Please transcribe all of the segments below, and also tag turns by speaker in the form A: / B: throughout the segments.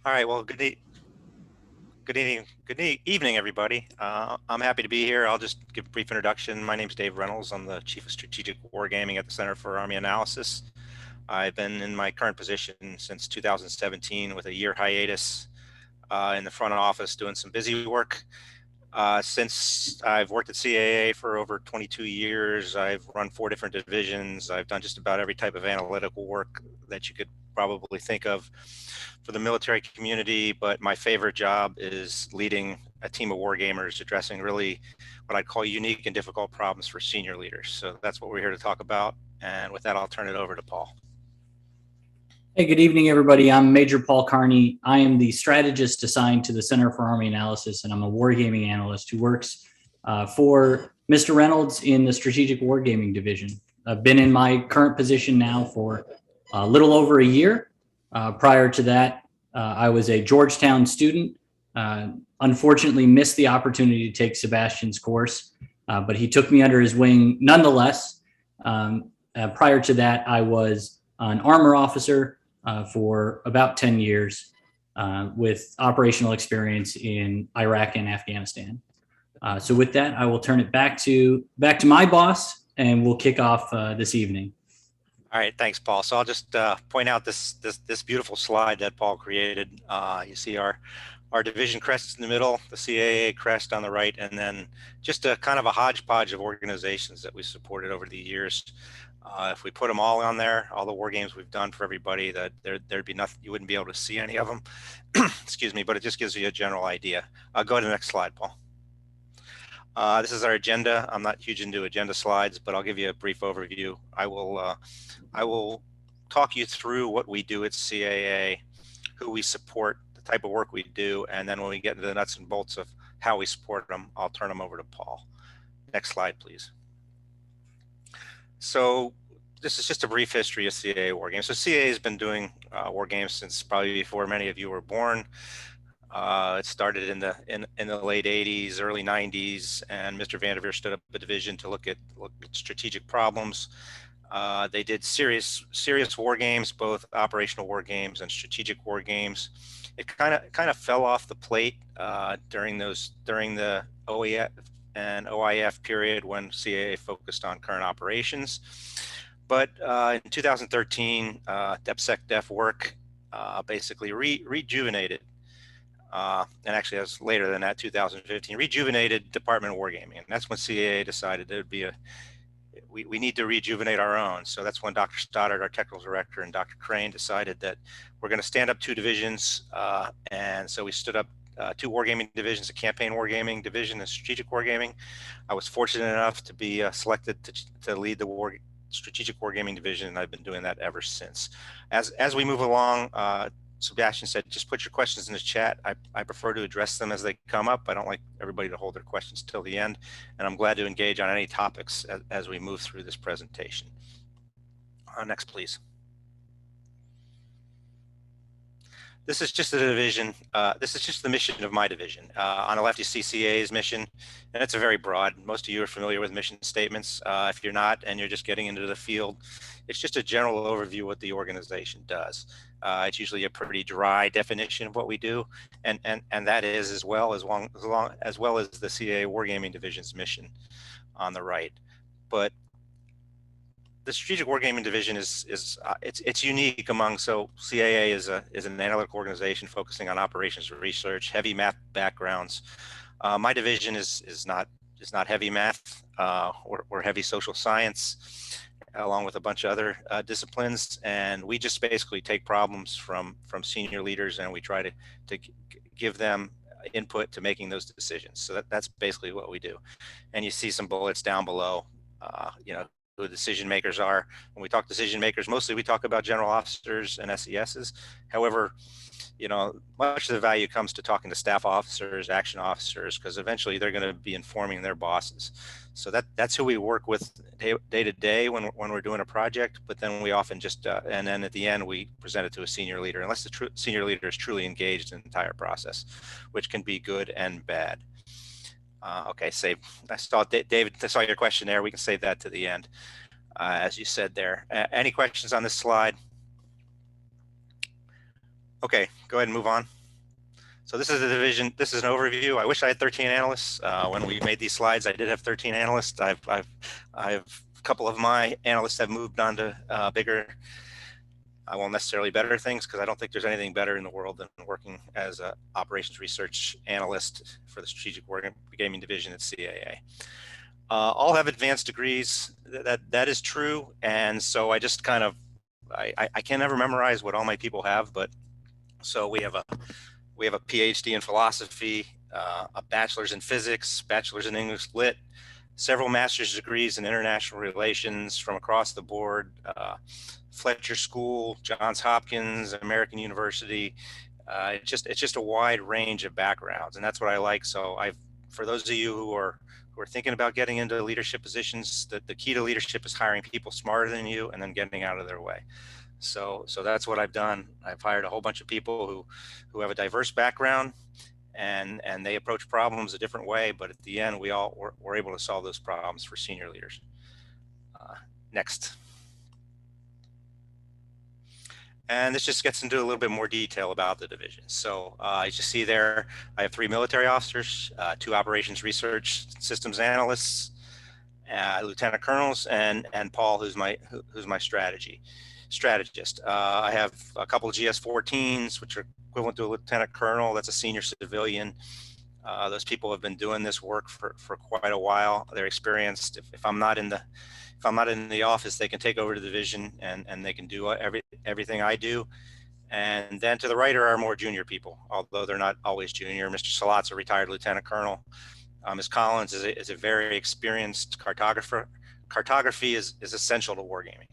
A: All right. Well, good evening, everybody. I'm happy to be here. I'll just give a brief introduction. My name is Dave Reynolds. I'm the Chief of Strategic Wargaming at the Center for Army Analysis. I've been in my current position since 2017 with a year hiatus in the front office doing some busy work. Since I've worked at CAA for over 22 years, I've run 4 different divisions. I've done just about every type of analytical work that you could probably think of for the military community, but my favorite job is leading a team of wargamers addressing really what I'd call unique and difficult problems for senior leaders. So that's what we're here to talk about. And with that, I'll turn it over to Paul.
B: Hey, good evening, everybody. I'm Major Paul Kearney. I am the strategist assigned to the Center for Army Analysis, and I'm a wargaming analyst who works for Mr. Reynolds in the Strategic Wargaming Division. I've been in my current position now for a little over a year. Prior to that, I was a Georgetown student. Unfortunately, missed the opportunity to take Sebastian's course, but he took me under his wing nonetheless. Prior to that, I was an armor officer for about 10 years with operational experience in Iraq and Afghanistan. So with that, I will turn it back to my boss, and we'll kick off this evening.
A: All right, thanks, Paul. So I'll just point out this beautiful slide that Paul created. You see our division crest in the middle, the CAA crest on the right, and then just a kind of a hodgepodge of organizations that we supported over the years. If we put them all on there, all the war games we've done for everybody, that there'd be nothing, you wouldn't be able to see any of them. Excuse me, but it just gives you a general idea. Go to the next slide, Paul. This is our agenda. I'm not huge into agenda slides, but I'll give you a brief overview. I will talk you through what we do at CAA, who we support, the type of work we do, and then when we get into the nuts and bolts of how we support them, I'll turn them over to Paul. Next slide, please. So this is just a brief history of CAA Wargames. So CAA has been doing war games since probably before many of you were born. It started in the late 80s, early 90s, and Mr. Vanderveer stood up a division to look at strategic problems. They did serious war games, both operational war games and strategic war games. It kind of fell off the plate during the OEF and OIF period when CAA focused on current operations. But in 2013, DepSecDef work basically rejuvenated, and actually that was later than that, 2015, rejuvenated Department of Wargaming. And that's when CAA decided it would be we need to rejuvenate our own. So that's when Dr. Stoddard, our technical director, and Dr. Crane decided that we're going to stand up 2 divisions. And so we stood up 2 wargaming divisions, a campaign wargaming division and strategic wargaming. I was fortunate enough to be selected to lead the strategic wargaming division, and I've been doing that ever since. As we move along, Sebastian said, just put your questions in the chat. I prefer to address them as they come up. I don't like everybody to hold their questions till the end, and I'm glad to engage on any topics as we move through this presentation. Next, please. This is just the division. This is just the mission of my division. On the left, you see CAA's mission, and it's a very broad. Most of you are familiar with mission statements. If you're not, and you're just getting into the field, it's just a general overview of what the organization does. It's usually a pretty dry definition of what we do, and that is as well as the CAA Wargaming Division's mission on the right. But the Strategic Wargaming Division it's unique among, so CAA is an analytical organization focusing on operations research, heavy math backgrounds. My division is not heavy math or heavy social science, along with a bunch of other disciplines, and we just basically take problems from senior leaders and we try to give them input to making those decisions. So that's basically what we do. And you see some bullets down below, you know, who the decision makers are. When we talk decision makers, mostly we talk about general officers and SESs. However, you know, much of the value comes to talking to staff officers, action officers, because eventually they're going to be informing their bosses. So that's who we work with day to day when we're doing a project. But then we often just and then at the end we present it to a senior leader, unless the senior leader is truly engaged in the entire process, which can be good and bad. Okay, I saw David, I saw your question there. We can save that to the end, as you said there. Any questions on this slide? Okay, go ahead and move on. So this is the division. This is an overview. I wish I had 13 analysts. When we made these slides, I did have 13 analysts. I've a couple of my analysts have moved on to bigger, I won't necessarily better things, because I don't think there's anything better in the world than working as an operations research analyst for the Strategic Wargaming Division at CAA. All have advanced degrees. That is true, and so I just kind of I can never memorize what all my people have, but so we have a PhD in philosophy, a bachelor's in physics, bachelor's in English lit, several master's degrees in international relations from across the board, Fletcher School, Johns Hopkins, American University. It's just a wide range of backgrounds, and that's what I like. So for those of you who are thinking about getting into leadership positions, the key to leadership is hiring people smarter than you and then getting out of their way. So that's what I've done. I've hired a whole bunch of people who have a diverse background, and they approach problems a different way, but at the end we're able to solve those problems for senior leaders. Next. And this just gets into a little bit more detail about the division. So as you see there, I have 3 military officers, 2 operations research systems analysts, lieutenant colonels, and Paul, who's my strategist. I have a couple of GS-14s, which are equivalent to a lieutenant colonel. That's a senior civilian. Those people have been doing this work for quite a while. They're experienced. If I'm not in the office, they can take over the division and they can do everything I do. And then to the right are our more junior people, although they're not always junior. Mr. Salat's a retired lieutenant colonel. Ms. Collins is a very experienced cartographer. Cartography is essential to wargaming.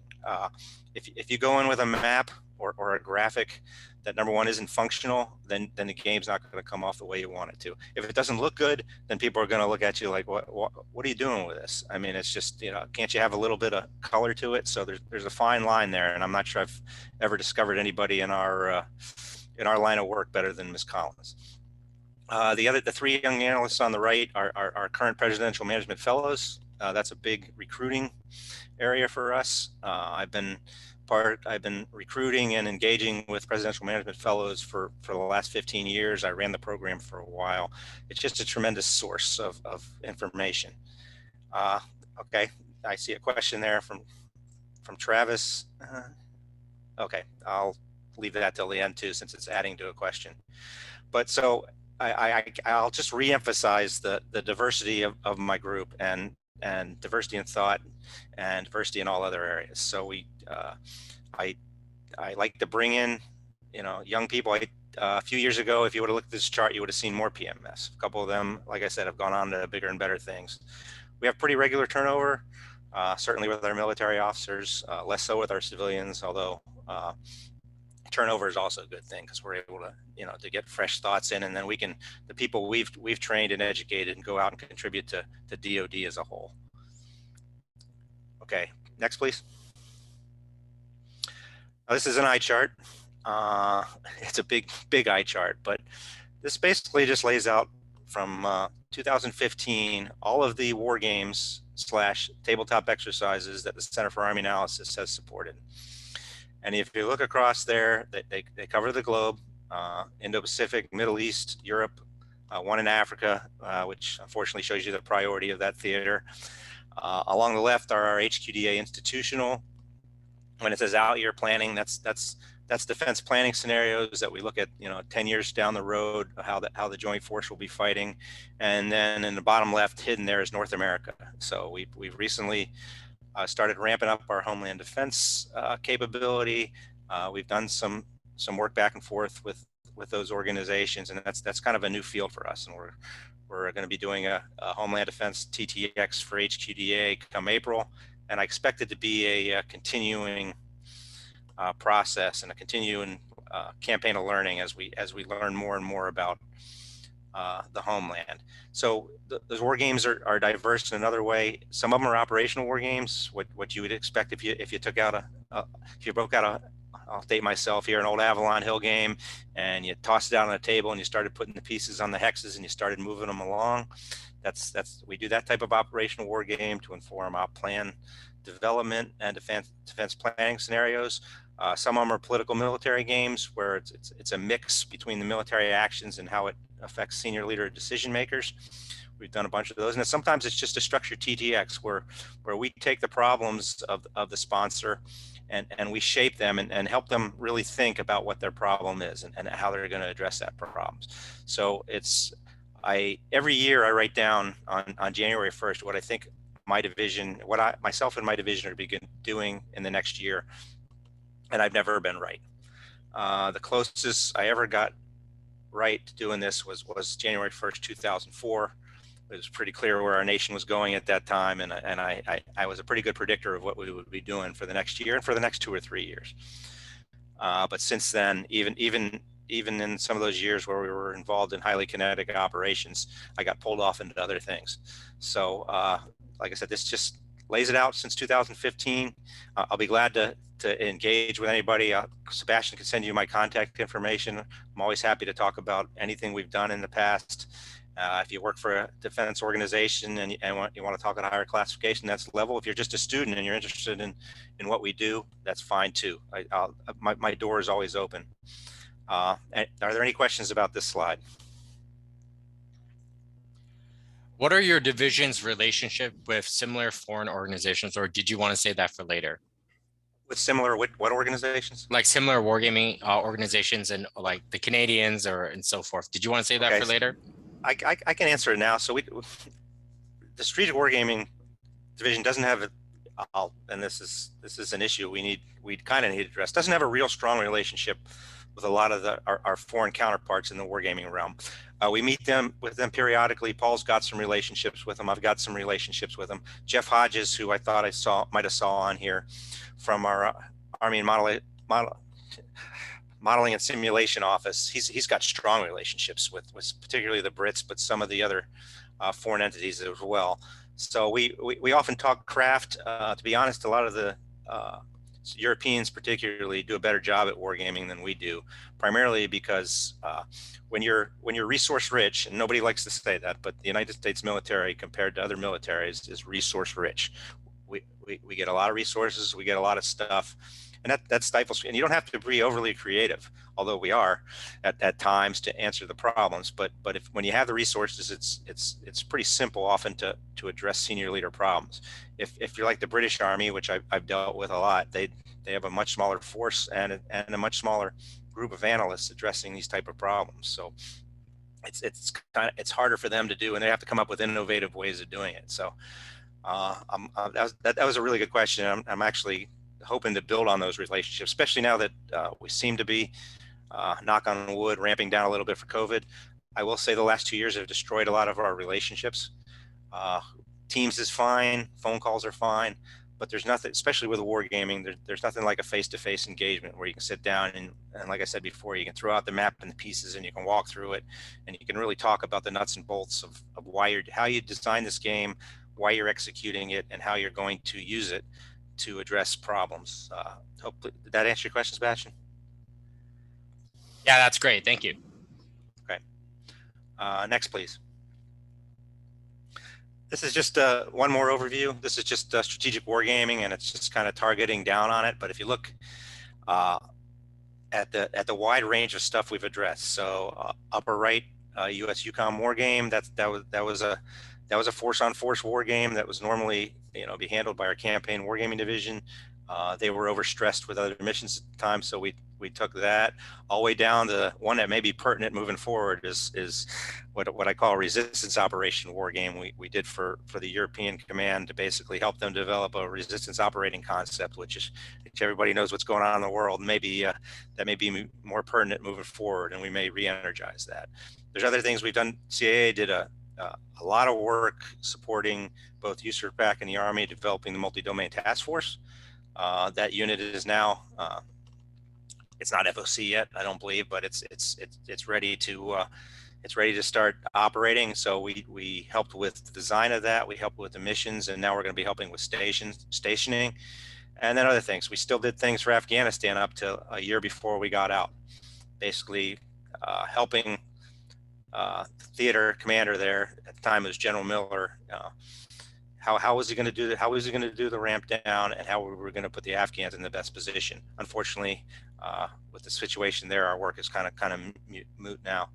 A: If you go in with a map or a graphic that, number one, isn't functional, then the game's not going to come off the way you want it to. If it doesn't look good, then people are going to look at you like, what are you doing with this? I mean, it's just, can't you have a little bit of color to it? So there's a fine line there, and I'm not sure I've ever discovered anybody in our line of work better than Ms. Collins. The 3 young analysts on the right are current presidential management fellows. That's a big recruiting area for us. I've been recruiting and engaging with presidential management fellows for the last 15 years. I ran the program for a while. It's just a tremendous source of information. Okay, I see a question there from Travis. Okay, I'll leave that till the end too, since it's adding to a question. But so I'll just reemphasize the diversity of my group and diversity in thought and diversity in all other areas. So I like to bring in, young people. A few years ago, if you would have looked at this chart, you would have seen more PMS. A couple of them, like I said, have gone on to bigger and better things. We have pretty regular turnover, certainly with our military officers, less so with our civilians, although turnover is also a good thing, because we're able to, to get fresh thoughts in, and then the people we've trained and educated and go out and contribute to DoD as a whole. Okay, next please. Now, this is an eye chart. It's a big eye chart, but this basically just lays out from 2015 all of the war games / tabletop exercises that the Center for Army Analysis has supported. And if you look across there, they cover the globe, Indo-Pacific, Middle East, Europe, one in Africa, which unfortunately shows you the priority of that theater. Along the left are our HQDA institutional. When it says out year planning, that's defense planning scenarios that we look at, 10 years down the road, how the joint force will be fighting. And then in the bottom left, hidden there, is North America. So we've recently started ramping up our homeland defense capability. We've done some work back and forth with those organizations, and that's kind of a new field for us. And we're going to be doing a homeland defense TTX for HQDA come April, and I expect it to be a continuing process and a continuing campaign of learning as we learn more and more about the homeland. So those war games are diverse in another way. Some of them are operational war games, what you would expect if you took out if you broke out I'll date myself here, an old Avalon Hill game, and you tossed it out on a table and you started putting the pieces on the hexes and you started moving them along. We do that type of operational war game to inform our plan development and defense planning scenarios. Some of them are political military games where it's a mix between the military actions and how it affects senior leader decision makers. We've done a bunch of those, and sometimes it's just a structured TTX where we take the problems of the sponsor and we shape them and help them really think about what their problem is and how they're going to address that problems. So every year I write down on January 1st what I think my division, myself and my division are begin doing in the next year, and I've never been right. The closest I ever got right to doing this was January 1st, 2004. It was pretty clear where our nation was going at that time, and I was a pretty good predictor of what we would be doing for the next year and for the next 2 or 3 years. But since then, even in some of those years where we were involved in highly kinetic operations, I got pulled off into other things. So, like I said, this just lays it out since 2015. I'll be glad to engage with anybody. Sebastian can send you my contact information. I'm always happy to talk about anything we've done in the past. If you work for a defense organization and you want to talk at a higher classification, that's level. If you're just a student and you're interested in what we do, that's fine too. My door is always open. Are there any questions about this slide?
C: What are your division's relationship with similar foreign organizations, or did you want to say that for later?
A: With similar what organizations?
C: Like similar wargaming organizations and like the Canadians and so forth. Did you want to say that for later?
A: I can answer it now. So the Strategic Wargaming Division doesn't have and this is an issue we kind of need to address. Doesn't have a real strong relationship with a lot of our foreign counterparts in the wargaming realm. We meet with them periodically. Paul's got some relationships with them. I've got some relationships with them. Jeff Hodges, who I thought might have saw on here from our Army and Modeling and Simulation Office, he's got strong relationships with particularly the Brits, but some of the other foreign entities as well. So we often talk craft. To be honest, a lot of the Europeans particularly do a better job at wargaming than we do, primarily because when you're resource rich, and nobody likes to say that, but the United States military compared to other militaries is resource rich. We get a lot of resources, we get a lot of stuff, and that stifles. And you don't have to be overly creative, although we are at times to answer the problems. But when you have the resources, it's pretty simple often to address senior leader problems. If you're like the British Army, which I've dealt with a lot, they have a much smaller force and a much smaller group of analysts addressing these type of problems. So it's harder for them to do, and they have to come up with innovative ways of doing it. So that was a really good question. I'm actually hoping to build on those relationships, especially now that we seem to be, knock on wood, ramping down a little bit for COVID. I will say the last 2 years have destroyed a lot of our relationships. Teams is fine, phone calls are fine, but there's nothing, especially with wargaming, there's nothing like a face-to-face engagement where you can sit down and like I said before, you can throw out the map and the pieces and you can walk through it and you can really talk about the nuts and bolts of how you design this game, why you're executing it, and how you're going to use it to address problems. Hopefully, did that answer your question, Sebastian?
C: Yeah, that's great. Thank you.
A: Okay. Next, please. This is just one more overview. This is just strategic wargaming, and it's just kind of targeting down on it. But if you look at the wide range of stuff we've addressed, so upper right, U.S. Yukon wargame. That was a force-on-force war game that was normally, be handled by our campaign wargaming division. They were overstressed with other missions at the time, so we took that all the way down to one that may be pertinent moving forward is what I call a resistance operation war game we did for the European command to basically help them develop a resistance operating concept, which everybody knows what's going on in the world. Maybe that may be more pertinent moving forward, and we may re-energize that. There's other things we've done. CAA did a lot of work supporting both USARPAC and the Army, developing the multi-domain task force. That unit is now, it's not FOC yet, I don't believe, but it's ready to start operating. So we helped with the design of that, we helped with the missions, and now we're going to be helping with stationing, and then other things. We still did things for Afghanistan up to a year before we got out, basically helping the theater commander there at the time, it was General Miller, how was he going to do that? How was he going to do the ramp down, and how we were going to put the Afghans in the best position? Unfortunately, with the situation there, our work is kind of moot now.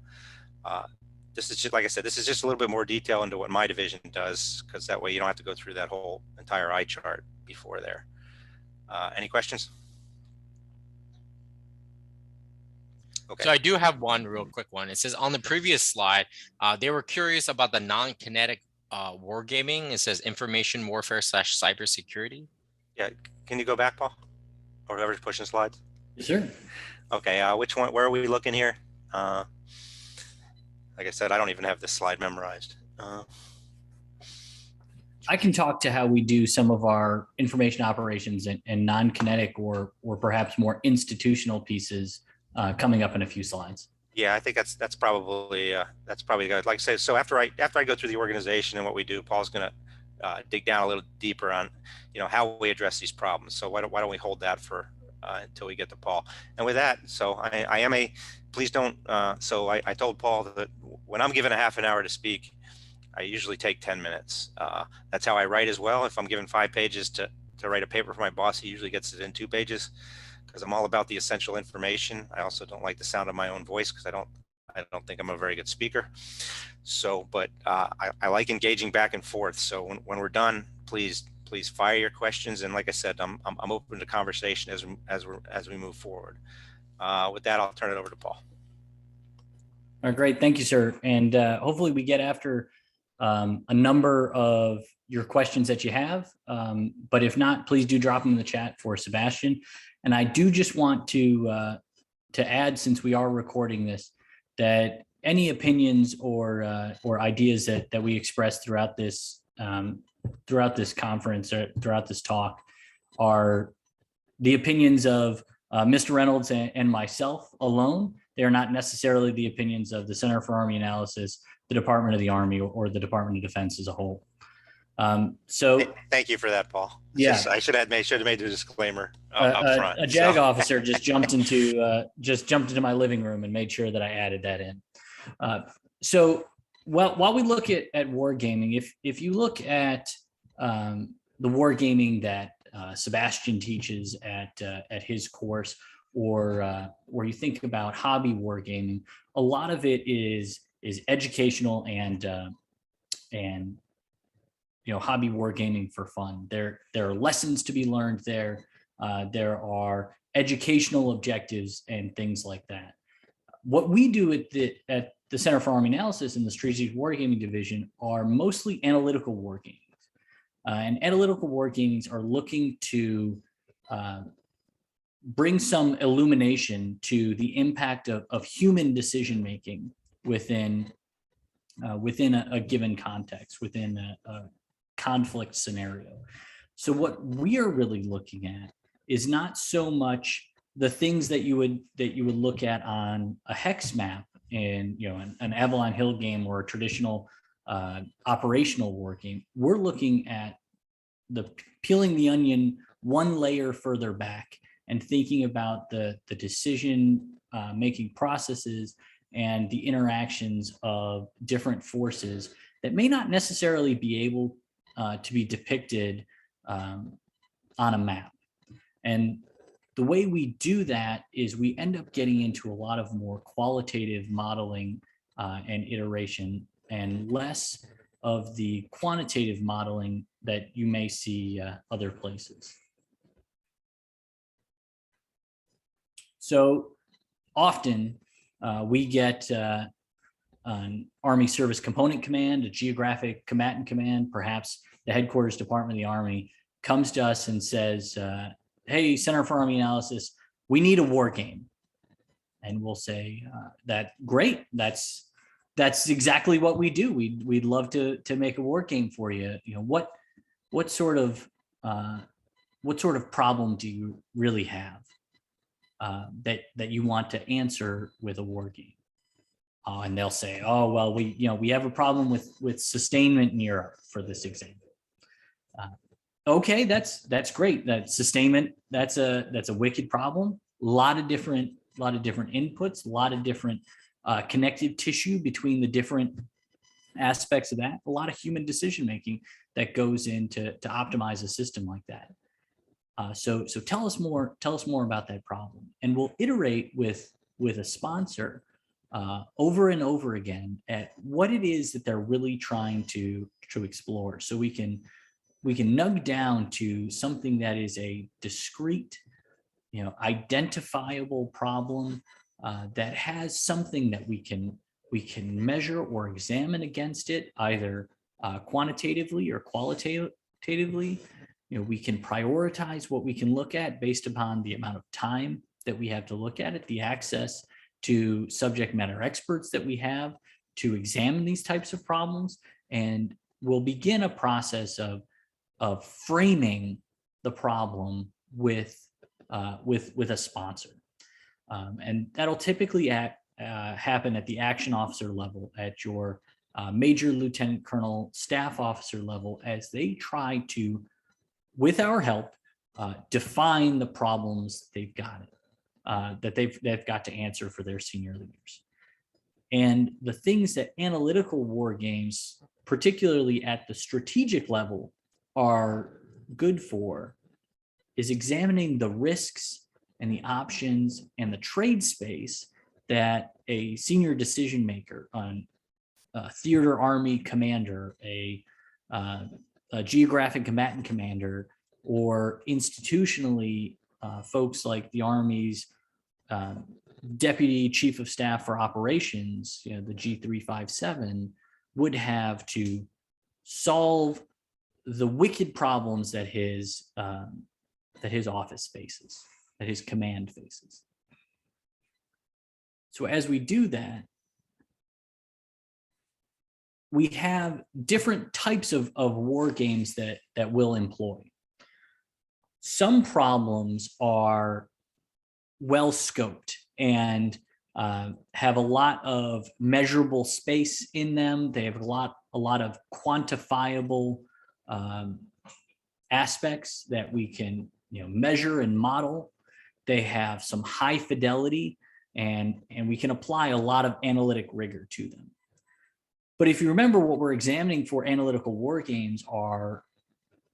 A: This is just, like I said, this is just a little bit more detail into what my division does, because that way you don't have to go through that whole entire eye chart before there. Any questions? Okay.
C: So I do have one real quick one. It says on the previous slide, they were curious about the non-kinetic wargaming. It says information warfare / cybersecurity.
A: Yeah, can you go back, Paul? Or whoever's pushing slides?
B: Sure.
A: Okay, which one, where are we looking here? Like I said, I don't even have this slide memorized.
B: I can talk to how we do some of our information operations and non-kinetic or perhaps more institutional pieces coming up in a few slides.
A: Yeah, I think that's probably good. Like I say, so after I go through the organization and what we do, Paul's going to dig down a little deeper on, how we address these problems. So why don't we hold that for until we get to Paul? And with that, so I am a, please don't. So I told Paul that when I'm given a half an hour to speak, I usually take 10 minutes. That's how I write as well. If I'm given 5 pages to write a paper for my boss, he usually gets it in 2 pages. Because I'm all about the essential information. I also don't like the sound of my own voice because I don't think I'm a very good speaker. So, but I like engaging back and forth. So when we're done, please fire your questions. And like I said, I'm open to conversation as we move forward. With that, I'll turn it over to Paul.
B: All right, great, thank you, sir. And hopefully we get after a number of your questions that you have. But if not, please do drop them in the chat for Sebastian. And I do just want to add, since we are recording this, that any opinions or ideas that we express throughout this conference or throughout this talk are the opinions of Mr. Reynolds and myself alone. They are not necessarily the opinions of the Center for Army Analysis, the Department of the Army, or the Department of Defense as a whole. So
A: thank you for that, Paul.
B: Yeah,
A: I should have made the disclaimer up front.
B: A JAG officer just jumped into my living room and made sure that I added that in. So while we look at wargaming, if you look at the wargaming that Sebastian teaches at his course, or you think about hobby wargaming, a lot of it is educational and hobby wargaming for fun. There are lessons to be learned there. There are educational objectives and things like that. What we do at the Center for Army Analysis in the Strategic Wargaming Division are mostly analytical wargames. And analytical wargames are looking to bring some illumination to the impact of human decision-making within a given context, within a conflict scenario. So what we are really looking at is not so much the things that you would look at on a hex map in an Avalon Hill game or a traditional operational war game. We're looking at peeling the onion one layer further back and thinking about the decision making processes and the interactions of different forces that may not necessarily be able to be depicted on a map. And the way we do that is we end up getting into a lot of more qualitative modeling and iteration, and less of the quantitative modeling that you may see other places. So often we get an Army Service Component Command, a Geographic Combatant Command, perhaps the Headquarters Department of the Army comes to us and says, hey, Center for Army Analysis, we need a war game. And we'll say, great, that's exactly what we do. We'd love to make a war game for you. What sort of problem do you really have that you want to answer with a war game? And they'll say, oh, well, we have a problem with sustainment in Europe, for this example. Okay, that's great. That sustainment, that's a wicked problem. A lot of different inputs, a lot of different connective tissue between the different aspects of that, a lot of human decision making that goes into to optimize a system like that. So tell us more about that problem, and we'll iterate with a sponsor over and over again at what it is that they're really trying to explore, so we can nug down to something that is a discrete, identifiable problem that has something that we can measure or examine against it, either quantitatively or qualitatively. We can prioritize what we can look at based upon the amount of time that we have to look at it, the access to subject matter experts that we have to examine these types of problems, and we'll begin a process of framing the problem with a sponsor, and that'll typically happen at the action officer level, at your major lieutenant colonel staff officer level, as they try to, with our help, define the problems they've got that they've got to answer for their senior leaders. And the things that analytical war games, particularly at the strategic level, are good for is examining the risks and the options and the trade space that a senior decision maker, on a theater army commander, a geographic combatant commander, or institutionally folks like the Army's deputy chief of staff for operations, the G357, would have to solve the wicked problems that his office faces, that his command faces. So as we do that, we have different types of war games that we'll employ. Some problems are well scoped and have a lot of measurable space in them. They have a lot of quantifiable aspects that we can measure and model. They have some high fidelity, and we can apply a lot of analytic rigor to them. But if you remember, what we're examining for analytical war games are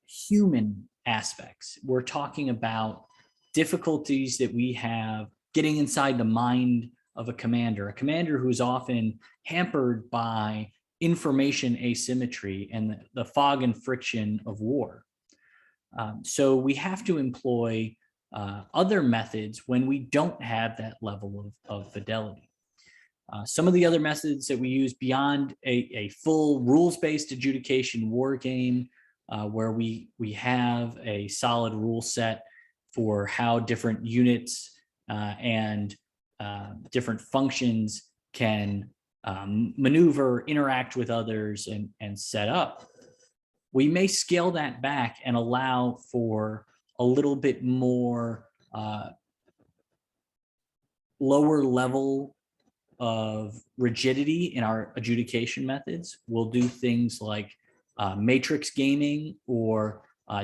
B: human aspects. We're talking about difficulties that we have getting inside the mind of a commander who's often hampered by information asymmetry and the fog and friction of war. So we have to employ other methods when we don't have that level of fidelity. Some of the other methods that we use beyond a full rules-based adjudication war game, where we have a solid rule set for how different units and different functions can maneuver, interact with others, and set up. We may scale that back and allow for a little bit more lower level of rigidity in our adjudication methods. We'll do things like matrix gaming or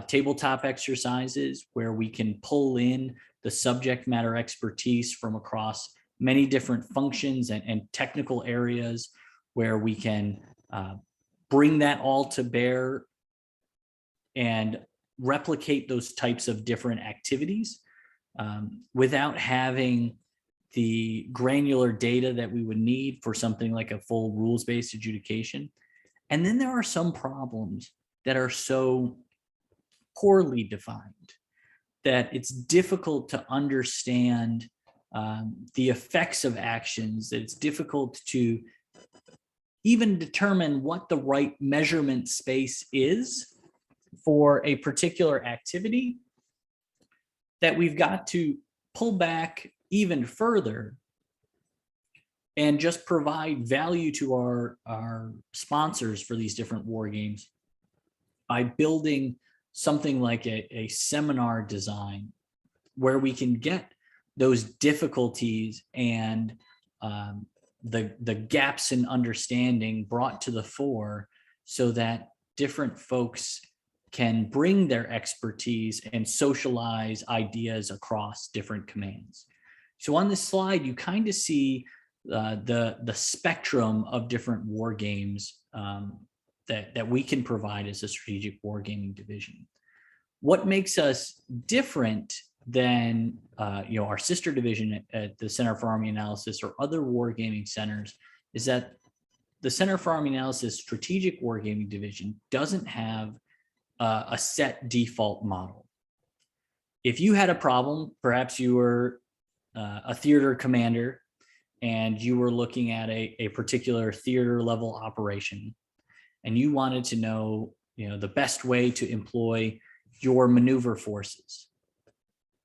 B: tabletop exercises, where we can pull in the subject matter expertise from across many different functions and technical areas, where we can bring that all to bear and replicate those types of different activities without having the granular data that we would need for something like a full rules-based adjudication. And then there are some problems that are so poorly defined that it's difficult to understand the effects of actions, that it's difficult to even determine what the right measurement space is for a particular activity, that we've got to pull back even further and just provide value to our sponsors for these different war games by building something like a seminar design, where we can get those difficulties and the gaps in understanding brought to the fore, so that different folks can bring their expertise and socialize ideas across different commands. So on this slide, you kind of see the spectrum of different war games that we can provide as a strategic wargaming division. What makes us different than our sister division at the Center for Army Analysis or other wargaming centers is that the Center for Army Analysis Strategic Wargaming Division doesn't have a set default model. If you had a problem, perhaps you were a theater commander and you were looking at a particular theater level operation and you wanted to know, the best way to employ your maneuver forces.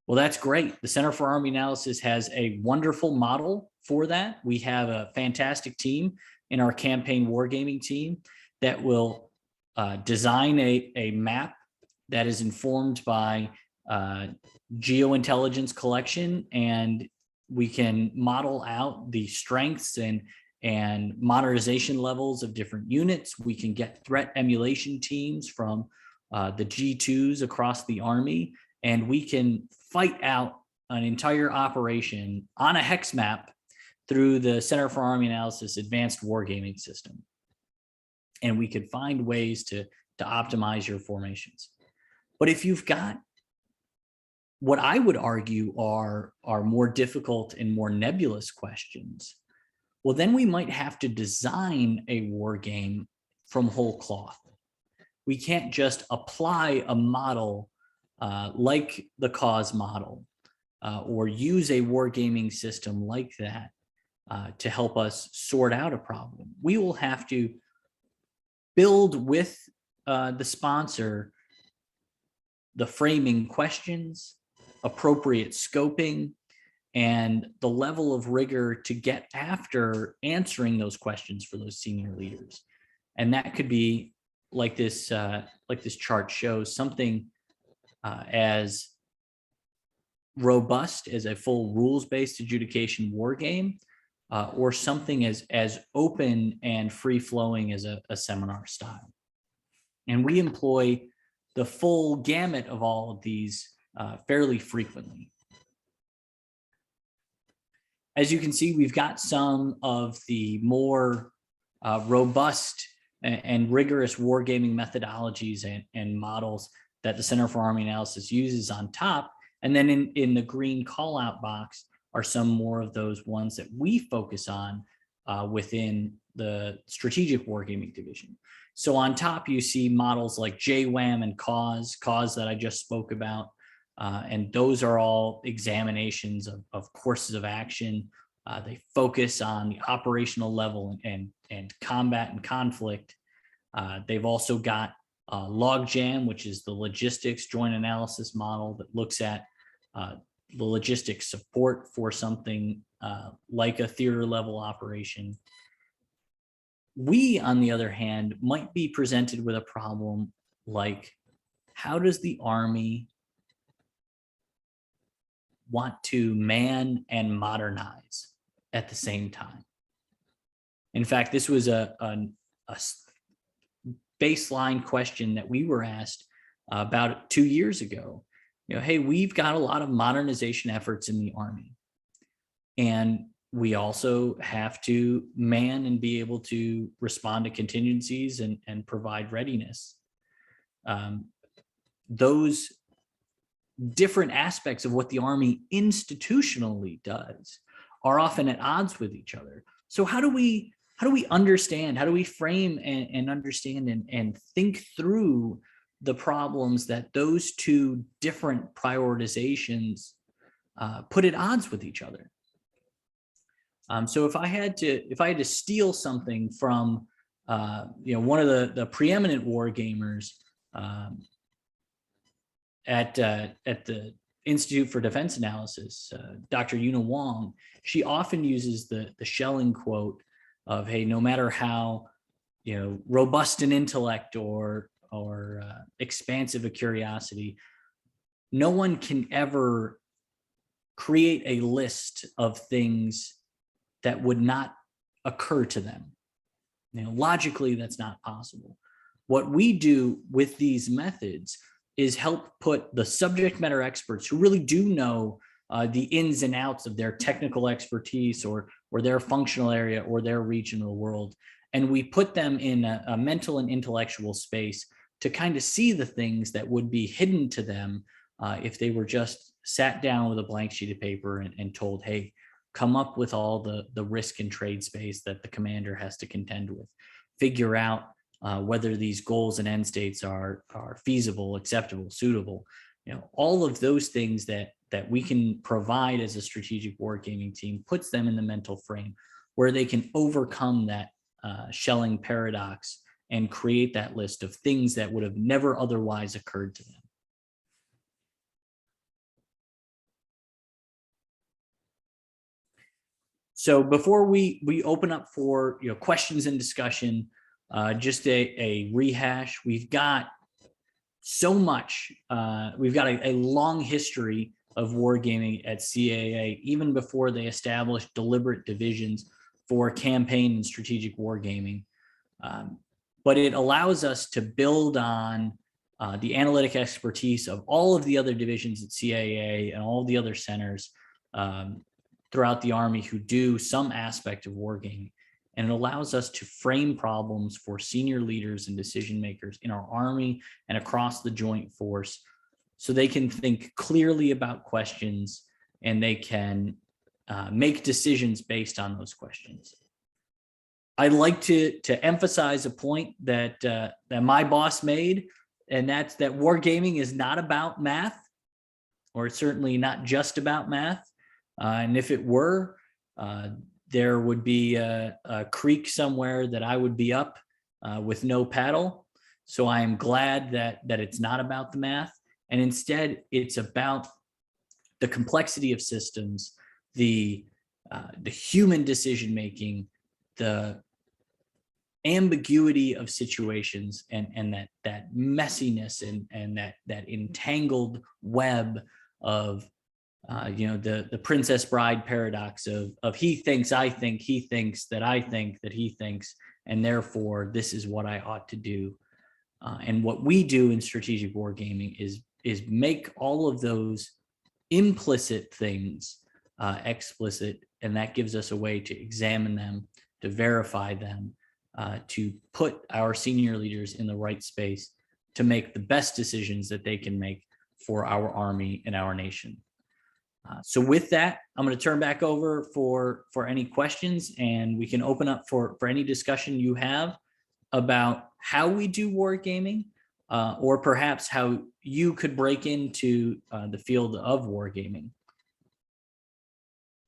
B: Well, that's great. The Center for Army Analysis has a wonderful model for that. We have a fantastic team in our campaign wargaming team that will design a map that is informed by geointelligence collection, and we can model out the strengths and modernization levels of different units. We can get threat emulation teams from the G2s across the Army, and we can fight out an entire operation on a hex map through the Center for Army Analysis Advanced Wargaming System. And we could find ways to optimize your formations. But if you've got what I would argue are more difficult and more nebulous questions, well, then we might have to design a war game from whole cloth. We can't just apply a model like the cause model or use a wargaming system like that to help us sort out a problem. We will have to build with the sponsor the framing questions, appropriate scoping, and the level of rigor to get after answering those questions for those senior leaders. And that could be like this chart shows, something as robust as a full rules-based adjudication war game, or something as open and free-flowing as a seminar style. And we employ the full gamut of all of these fairly frequently. As you can see, we've got some of the more robust and rigorous wargaming methodologies and models that the Center for Army Analysis uses on top. And then in the green call out box are some more of those ones that we focus on within the Strategic Wargaming Division. So on top, you see models like JWAM and cause that I just spoke about. And those are all examinations of courses of action. They focus on the operational level and combat and conflict. They've also got logjam, which is the logistics joint analysis model that looks at the logistics support for something like a theater level operation. We, on the other hand, might be presented with a problem like, how does the Army want to man and modernize at the same time? In fact, this was a baseline question that we were asked about 2 years ago. Hey, we've got a lot of modernization efforts in the Army, and we also have to man and be able to respond to contingencies and provide readiness. Those different aspects of what the Army institutionally does are often at odds with each other. So how do we understand, how do we frame and understand and think through the problems that those two different prioritizations put at odds with each other? So if I had to steal something from one of the preeminent war gamers at the Institute for Defense Analysis, Dr. Yuna Wong, she often uses the Schelling quote of, hey, no matter how robust an intellect or expansive a curiosity, no one can ever create a list of things that would not occur to them. Logically, that's not possible. What we do with these methods is help put the subject matter experts who really do know the ins and outs of their technical expertise or their functional area or their regional world. And we put them in a mental and intellectual space to kind of see the things that would be hidden to them if they were just sat down with a blank sheet of paper and told, hey, come up with all the risk and trade space that the commander has to contend with. Figure out whether these goals and end states are feasible, acceptable, suitable. All of those things that we can provide as a strategic wargaming team puts them in the mental frame where they can overcome that shelling paradox and create that list of things that would have never otherwise occurred to them. So before we open up for questions and discussion, just a rehash. We've got so much. We've got a long history of wargaming at CAA, even before they established deliberate divisions for campaign and strategic wargaming. But it allows us to build on the analytic expertise of all of the other divisions at CAA and all the other centers throughout the Army who do some aspect of wargaming. And it allows us to frame problems for senior leaders and decision makers in our Army and across the Joint Force so they can think clearly about questions and they can make decisions based on those questions. I'd like to emphasize a point that my boss made, and that's that wargaming is not about math, or it's certainly not just about math. And if it were, there would be a creek somewhere that I would be up with no paddle. So I am glad that it's not about the math, and instead it's about the complexity of systems, the human decision making, the ambiguity of situations, and that messiness and that entangled web of the Princess Bride paradox of he thinks I think, he thinks that I think that he thinks, and therefore this is what I ought to do. And what we do in strategic wargaming is make all of those implicit things explicit, and that gives us a way to examine them, to verify them, to put our senior leaders in the right space to make the best decisions that they can make for our Army and our nation. So with that, I'm going to turn back over for any questions, and we can open up for any discussion you have about how we do wargaming, or perhaps how you could break into the field of wargaming.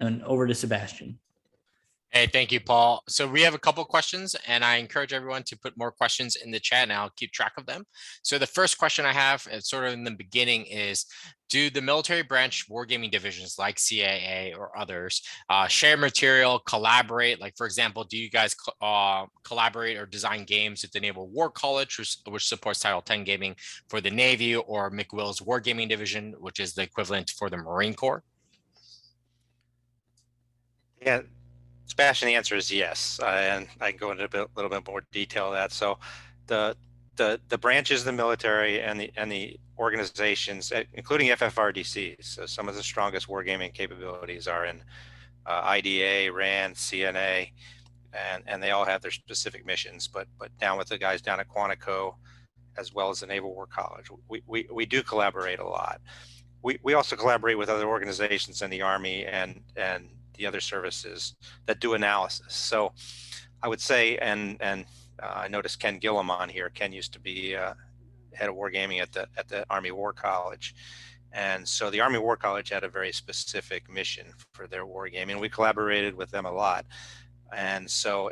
B: And over to Sebastian.
C: Hey, thank you, Paul. So we have a couple questions, and I encourage everyone to put more questions in the chat, and I'll keep track of them. So the first question I have, sort of in the beginning, is do the military branch wargaming divisions like CAA or others share material, collaborate? Like, for example, do you guys collaborate or design games with the Naval War College, which supports Title 10 gaming for the Navy, or McWill's Wargaming Division, which is the equivalent for the Marine Corps?
A: Yeah. Sebastian, the answer is yes, and I can go into a little bit more detail of that. So, the branches of the military and the organizations, including FFRDCs, so some of the strongest wargaming capabilities are in IDA, RAND, CNA, and they all have their specific missions. But down with the guys down at Quantico, as well as the Naval War College, we do collaborate a lot. We also collaborate with other organizations in the Army and the other services that do analysis. So I would say, and I noticed Ken Gillum on here. Ken used to be head of wargaming at the Army War College, and so the Army War College had a very specific mission for their wargaming. We collaborated with them a lot, and so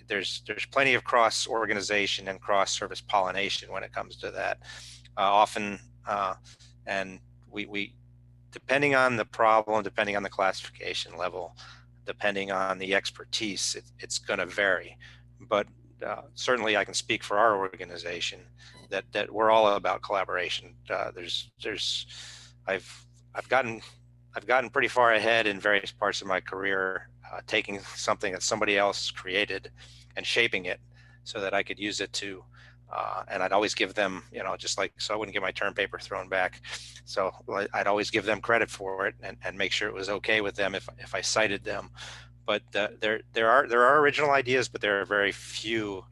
A: there's plenty of cross organization and cross service pollination when it comes to that. Often, and we depending on the problem, depending on the classification level, depending on the expertise, it's going to vary. But certainly, I can speak for our organization that we're all about collaboration. I've gotten pretty far ahead in various parts of my career, taking something that somebody else created and shaping it so that I could use it to And I'd always give them, just like, so I wouldn't get my term paper thrown back. So I'd always give them credit for it and make sure it was okay with them if I cited them. But there are original ideas, but there are very few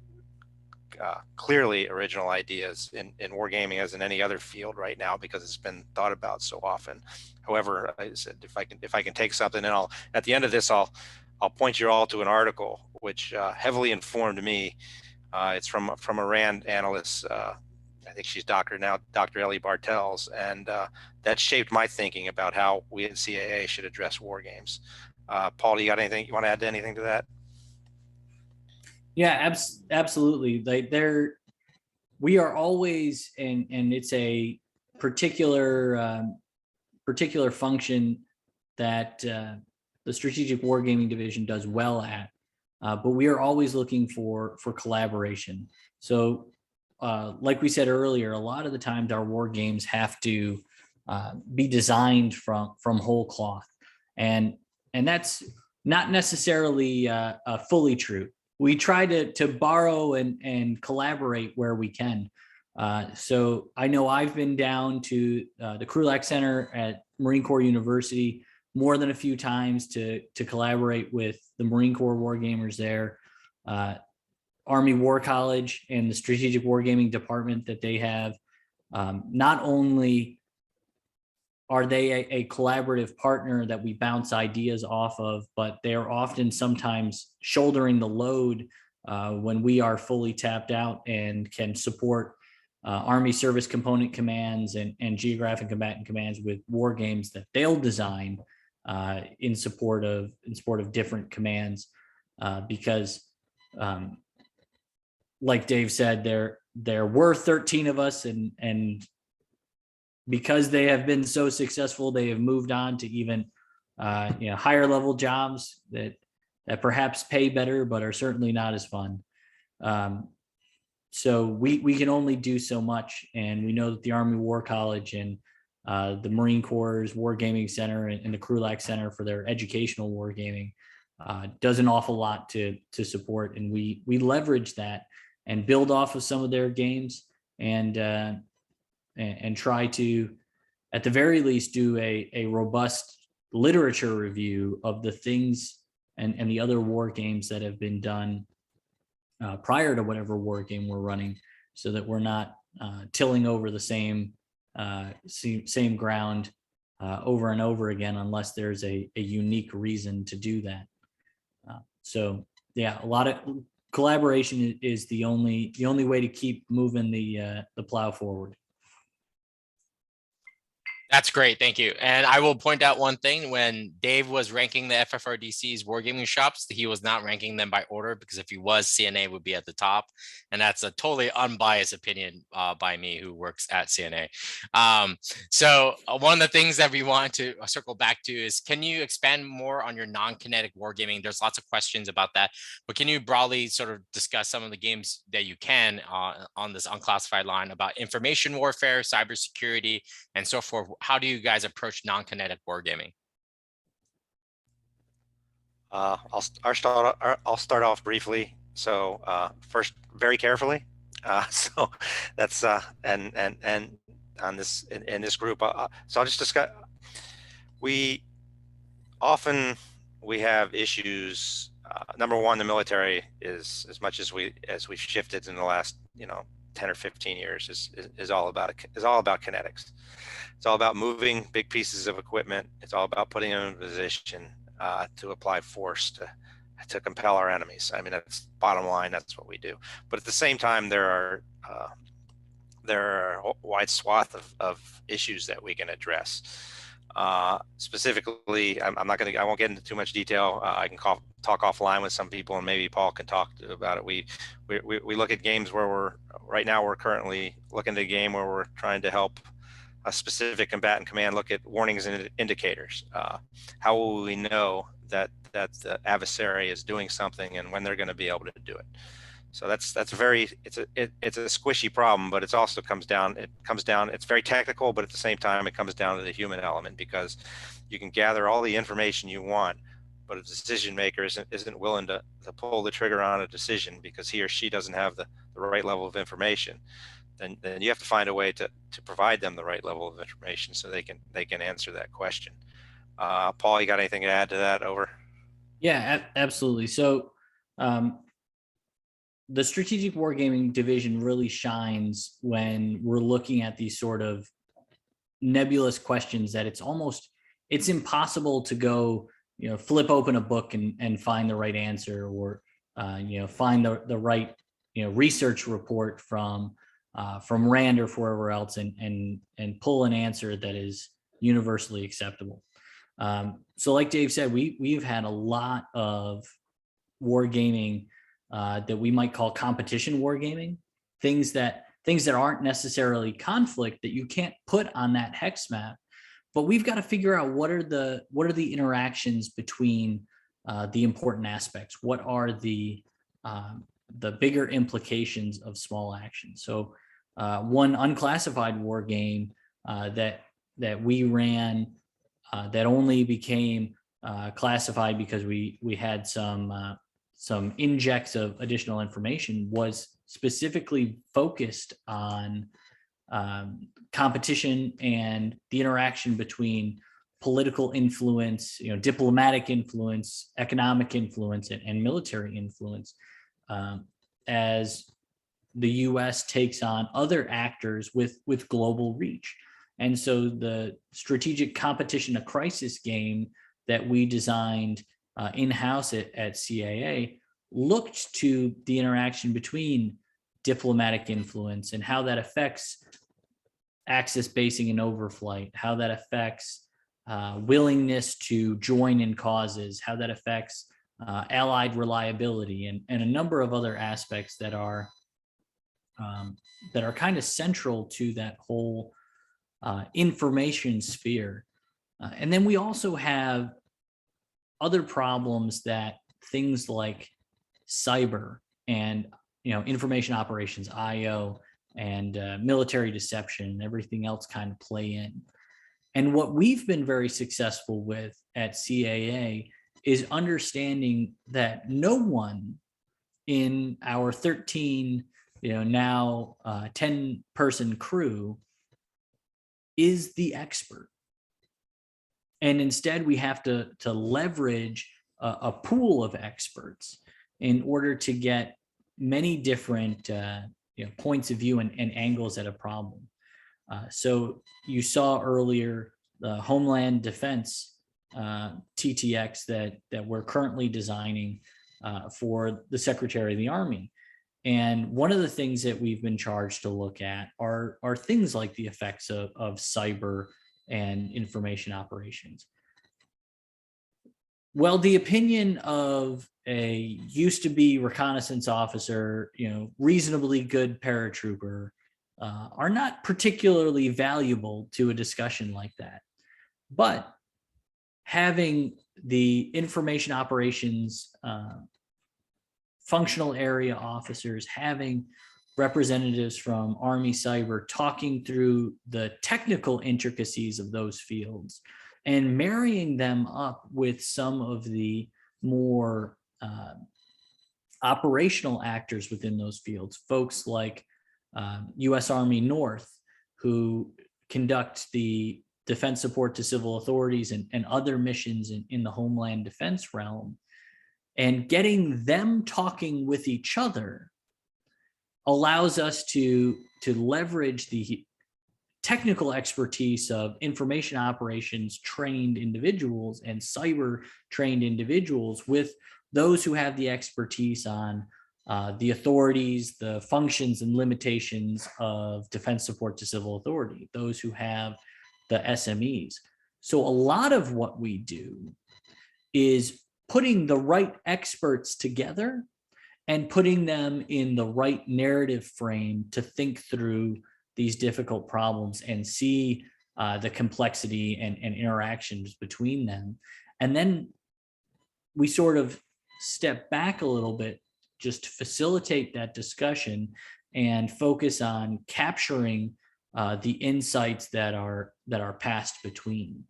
A: clearly original ideas in wargaming as in any other field right now, because it's been thought about so often. However, I said if I can take something, and at the end of this I'll point you all to an article which heavily informed me. It's from a RAND analyst. I think she's Dr. Ellie Bartels, and that shaped my thinking about how we at CAA should address war games. Paul, do you got anything you want to add to anything to that?
B: Yeah, absolutely. We are always, and it's a particular particular function that the Strategic Wargaming Division does well at, but we are always looking for collaboration. So, like we said earlier, a lot of the times our war games have to be designed from whole cloth, and that's not necessarily fully true. We try to borrow and collaborate where we can. So I know I've been down to the Krulak Center at Marine Corps University more than a few times to collaborate with the Marine Corps wargamers there, Army War College and the Strategic Wargaming Department that they have. Not only are they a collaborative partner that we bounce ideas off of, but they are often sometimes shouldering the load when we are fully tapped out and can support Army Service Component Commands and Geographic Combatant Commands with war games that they'll design in support of different commands. Because like Dave said, there were 13 of us, and because they have been so successful, they have moved on to even higher level jobs that perhaps pay better, but are certainly not as fun. So we can only do so much, and we know that the Army War College and the Marine Corps Wargaming Center and the Krulak Center for their educational wargaming does an awful lot to support, and we leverage that and build off of some of their games and try to, at the very least, do a robust literature review of the things and the other war games that have been done prior to whatever war game we're running, so that we're not tilling over the same ground over and over again, unless there's a unique reason to do that. So yeah, a lot of collaboration is the only way to keep moving the plow forward.
C: That's great. Thank you. And I will point out one thing. When Dave was ranking the FFRDC's wargaming shops, he was not ranking them by order, because if he was, CNA would be at the top. And that's a totally unbiased opinion by me, who works at CNA. So one of the things that we want to circle back to is, can you expand more on your non-kinetic wargaming? There's lots of questions about that, but can you broadly sort of discuss some of the games that you can on this unclassified line about information warfare, cybersecurity, and so forth? How do you guys approach non-kinetic wargaming?
A: I'll start off briefly. So first, very carefully. So that's and on this in this group. So I'll just discuss. We have issues. Number one, the military is, as much as we've shifted in the last 10 or 15 years, is all about kinetics. It's all about moving big pieces of equipment. It's all about putting them in position to apply force to compel our enemies. I mean, that's bottom line. That's what we do. But at the same time, there are a wide swath of issues that we can address. Specifically, I won't get into too much detail. I can talk offline with some people, and maybe Paul can talk about it. We look at games where we're currently looking at a game where we're trying to help a specific combatant command look at warnings and indicators. How will we know that the adversary is doing something and when they're going to be able to do it? So it's a squishy problem, but it also comes down, it's very technical, but at the same time, it comes down to the human element, because you can gather all the information you want, But if the decision maker isn't willing to pull the trigger on a decision because he or she doesn't have the right level of information, then you have to find a way to provide them the right level of information so they can answer that question. Paul, you got anything to add to that? Over.
B: Yeah, absolutely. So the Strategic Wargaming Division really shines when we're looking at these sort of nebulous questions that it's impossible to go, flip open a book and find the right answer, or find the right research report from Rand or wherever else and pull an answer that is universally acceptable. So like Dave said, we've had a lot of wargaming that we might call competition wargaming, things that aren't necessarily conflict that you can't put on that hex map, but we've got to figure out what are the interactions between the important aspects. What are the bigger implications of small actions? So one unclassified war game that we ran that only became classified because we had some injects of additional information was specifically focused on competition and the interaction between political influence, diplomatic influence, economic influence, and military influence as the U.S. takes on other actors with global reach. And so the strategic competition, a crisis game that we designed in-house at CAA looked to the interaction between diplomatic influence and how that affects access basing and overflight, how that affects willingness to join in causes, how that affects allied reliability, and a number of other aspects that are kind of central to that whole information sphere. And then we also have other problems that things like cyber and information operations, IO, and military deception and everything else kind of play in. And what we've been very successful with at CAA is understanding that no one in our 13, now 10-person crew is the expert. And instead we have to leverage a pool of experts in order to get many different points of view and angles at a problem. So you saw earlier the Homeland Defense TTX that we're currently designing for the Secretary of the Army. And one of the things that we've been charged to look at are things like the effects of cyber and information operations. Well, the opinion of a used to be reconnaissance officer, reasonably good paratrooper, are not particularly valuable to a discussion like that. But having the information operations functional area officers, having representatives from Army Cyber talking through the technical intricacies of those fields and marrying them up with some of the more operational actors within those fields, folks like U.S. Army North, who conduct the defense support to civil authorities and other missions in the Homeland Defense realm, and getting them talking with each other allows us to leverage the technical expertise of information operations trained individuals and cyber trained individuals with those who have the expertise on the authorities, the functions and limitations of defense support to civil authority, those who have the SMEs. So a lot of what we do is putting the right experts together and putting them in the right narrative frame to think through these difficult problems and see the complexity and interactions between them. And then we sort of step back a little bit just to facilitate that discussion and focus on capturing the insights that are passed between.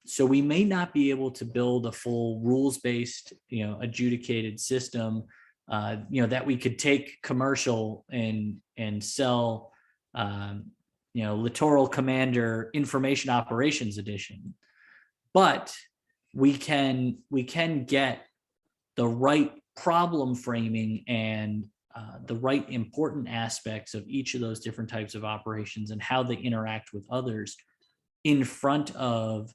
B: So we may not be able to build a full rules-based, adjudicated system, that we could take commercial and sell, Littoral Commander Information Operations Edition. But we can get the right problem framing and the right important aspects of each of those different types of operations and how they interact with others in front of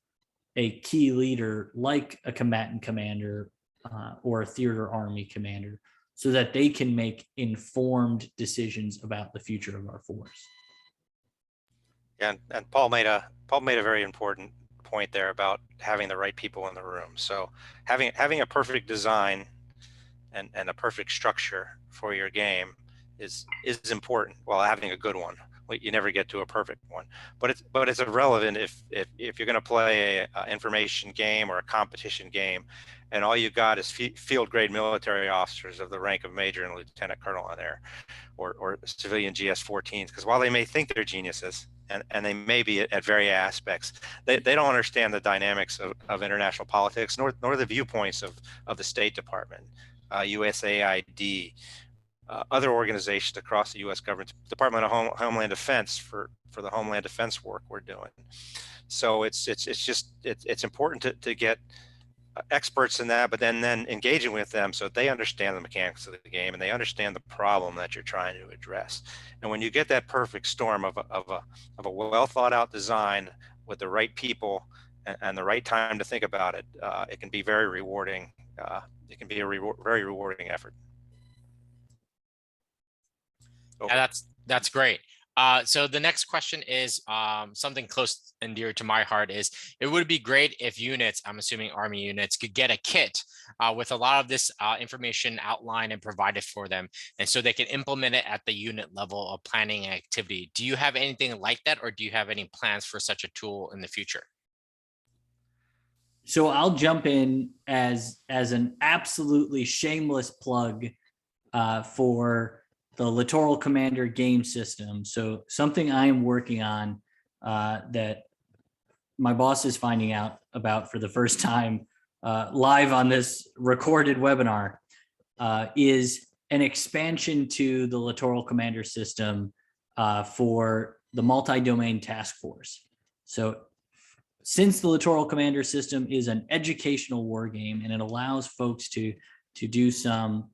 B: a key leader like a combatant commander or a theater army commander, so that they can make informed decisions about the future of our force.
A: Yeah, and Paul made a very important point there about having the right people in the room. So having a perfect design and a perfect structure for your game is important, while having a good one. You never get to a perfect one, but it's irrelevant if you're going to play a information game or a competition game, and all you got is field grade military officers of the rank of major and lieutenant colonel on there, or civilian GS-14s, because while they may think they're geniuses, and they may be at various aspects, they don't understand the dynamics of international politics, nor the viewpoints of the State Department, USAID, other organizations across the U.S. government, Department of Homeland Defense for the Homeland Defense work we're doing. So it's important to get experts in that, but then engaging with them so they understand the mechanics of the game and they understand the problem that you're trying to address. And when you get that perfect storm of a well thought out design with the right people and the right time to think about it, it can be very rewarding. It can be a very rewarding effort.
C: Yeah, that's great. So the next question is something close and dear to my heart. Is it would be great if units, I'm assuming Army units, could get a kit with a lot of this information outlined and provided for them, and so they can implement it at the unit level of planning and activity. Do you have anything like that, or do you have any plans for such a tool in the future?
B: So I'll jump in as an absolutely shameless plug for the Littoral Commander game system. So something I am working on that my boss is finding out about for the first time live on this recorded webinar is an expansion to the Littoral Commander system for the multi-domain task force. So since the Littoral Commander system is an educational war game and it allows folks to do some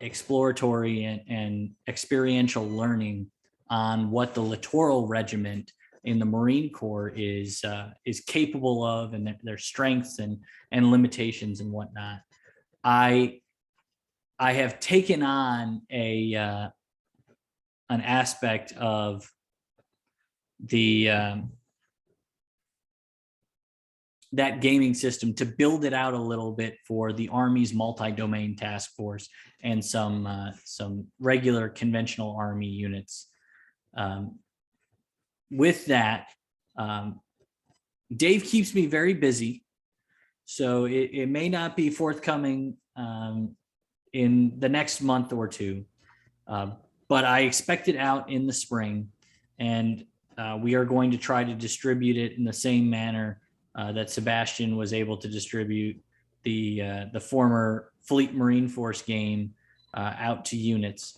B: exploratory and experiential learning on what the littoral regiment in the Marine Corps is capable of, and their strengths and limitations and whatnot. I have taken on an aspect of the that gaming system to build it out a little bit for the Army's multi-domain task force and some regular conventional Army units. With that, Dave keeps me very busy, so it may not be forthcoming in the next month or two, but I expect it out in the spring, and we are going to try to distribute it in the same manner that Sebastian was able to distribute the former Fleet Marine Force game out to units,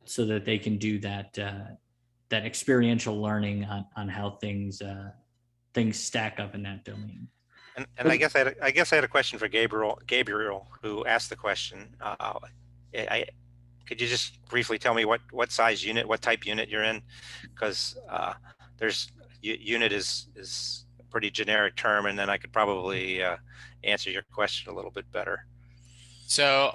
B: so that they can do that experiential learning on how things stack up in that domain.
A: And I guess I had a question for Gabriel, who asked the question. Could you just briefly tell me what size unit, what type unit you're in? Because unit is a pretty generic term, and then I could probably answer your question a little bit better.
C: So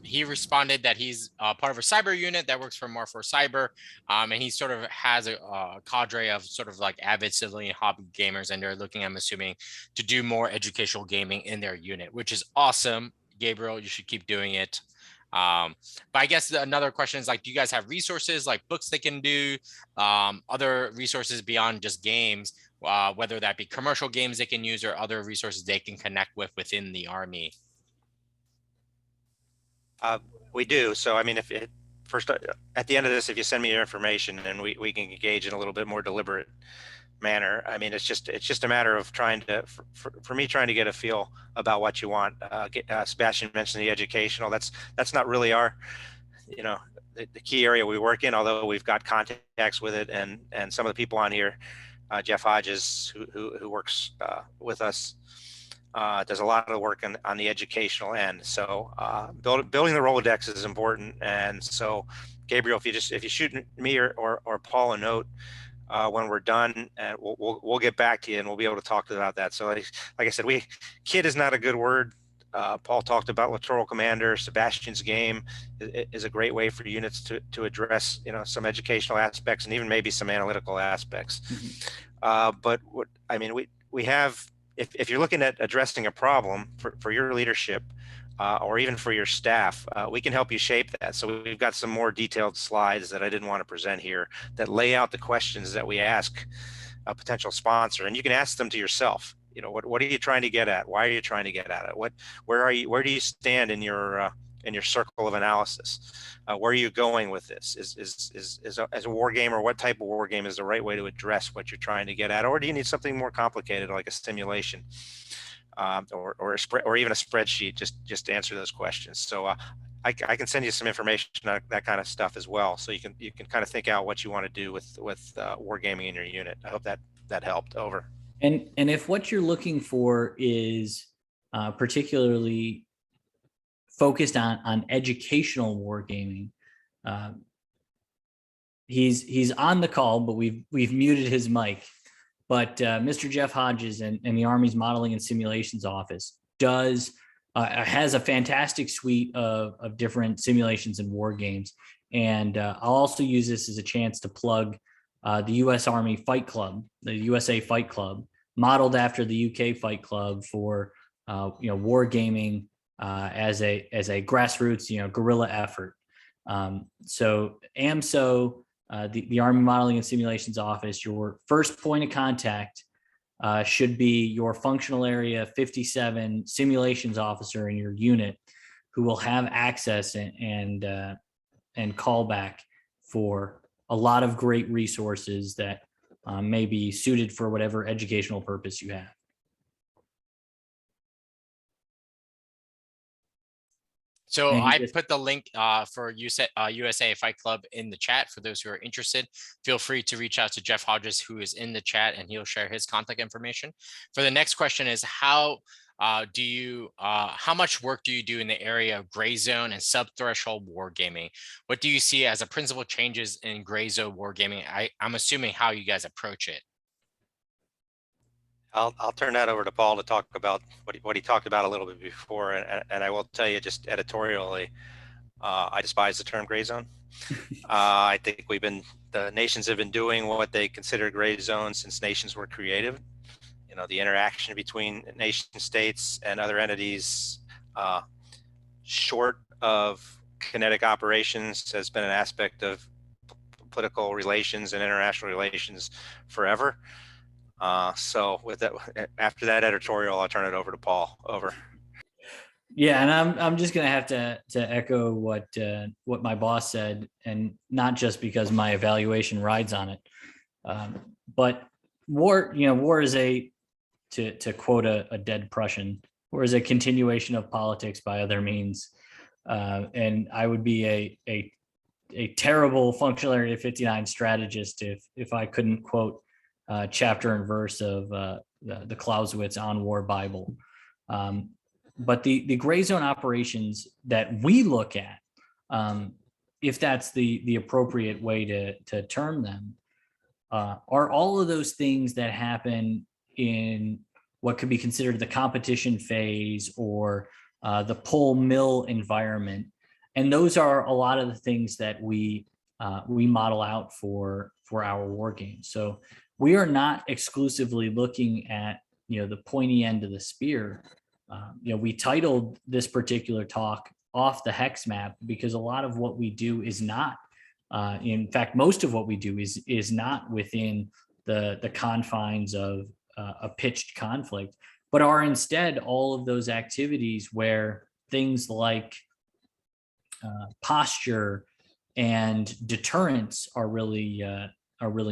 C: he responded that he's part of a cyber unit that works for more for cyber, and he sort of has a cadre of sort of like avid civilian hobby gamers, and they're looking, I'm assuming, to do more educational gaming in their unit, which is awesome. Gabriel, you should keep doing it. But I guess another question is, like, do you guys have resources like books they can do, other resources beyond just games, whether that be commercial games they can use or other resources they can connect with within the Army?
A: We do. So, I mean, first, at the end of this, if you send me your information, then we can engage in a little bit more deliberate manner. I mean, it's just a matter of trying to, for me, trying to get a feel about what you want. Sebastian mentioned the educational. That's not really our, the key area we work in, although we've got contacts with it, and some of the people on here, Jeff Hodges, who works with us, does a lot of the work on the educational end. So building the Rolodex is important. And so, Gabriel, if you shoot me or Paul a note when we're done, and we'll get back to you, and we'll be able to talk about that. So like I said, kid is not a good word. Paul talked about Littoral Commander. Sebastian's game is a great way for units to address some educational aspects and even maybe some analytical aspects. But we have, if you're looking at addressing a problem for your leadership or even for your staff, we can help you shape that. So we've got some more detailed slides that I didn't want to present here that lay out the questions that we ask a potential sponsor, and you can ask them to yourself. What are you trying to get at? Why are you trying to get at it? Where do you stand in your circle of analysis? Where are you going with this? As a war game, or what type of war game is the right way to address what you're trying to get at? Or do you need something more complicated, like a simulation, or even a spreadsheet, just to answer those questions? So I can send you some information on that kind of stuff as well, so you can kind of think out what you want to do with wargaming in your unit. I hope that helped. Over.
B: And if what you're looking for is particularly focused on educational wargaming, he's on the call, but we've muted his mic. But Mr. Jeff Hodges and the Army's Modeling and Simulations Office has a fantastic suite of different simulations and war games. And I'll also use this as a chance to plug the U.S. Army Fight Club, the USA Fight Club, modeled after the UK Fight Club for wargaming as a grassroots guerrilla effort. So AMSO, the Army Modeling and Simulations Office, your first point of contact should be your functional area 57 simulations officer in your unit, who will have access and callback for a lot of great resources that may be suited for whatever educational purpose you have.
C: So I put the link for USA Fight Club in the chat for those who are interested. Feel free to reach out to Jeff Hodges, who is in the chat, and he'll share his contact information. For the next question is, how much work do you do in the area of gray zone and sub-threshold wargaming? What do you see as the principal changes in gray zone wargaming? I'm assuming how you guys approach it.
A: I'll turn that over to Paul to talk about what he talked about a little bit before, and I will tell you just editorially, I despise the term gray zone. I think the nations have been doing what they consider gray zone since nations were created. The interaction between nation states and other entities, short of kinetic operations, has been an aspect of political relations and international relations forever. So with that, after that editorial, I'll turn it over to Paul. Over.
B: Yeah, and I'm just gonna have to echo what my boss said, and not just because my evaluation rides on it, but war is to quote a dead Prussian, war is a continuation of politics by other means, and I would be a terrible functional area 59 strategist if I couldn't quote chapter and verse of the Clausewitz On War Bible. But the gray zone operations that we look at, if that's the appropriate way to term them, are all of those things that happen in what could be considered the competition phase or the pull mill environment. And those are a lot of the things that we model out for our war games. So we are not exclusively looking at the pointy end of the spear. We titled this particular talk Off the Hex Map because a lot of what we do is not, in fact, most of what we do is not within the confines of a pitched conflict, but are instead all of those activities where things like posture, and deterrence are really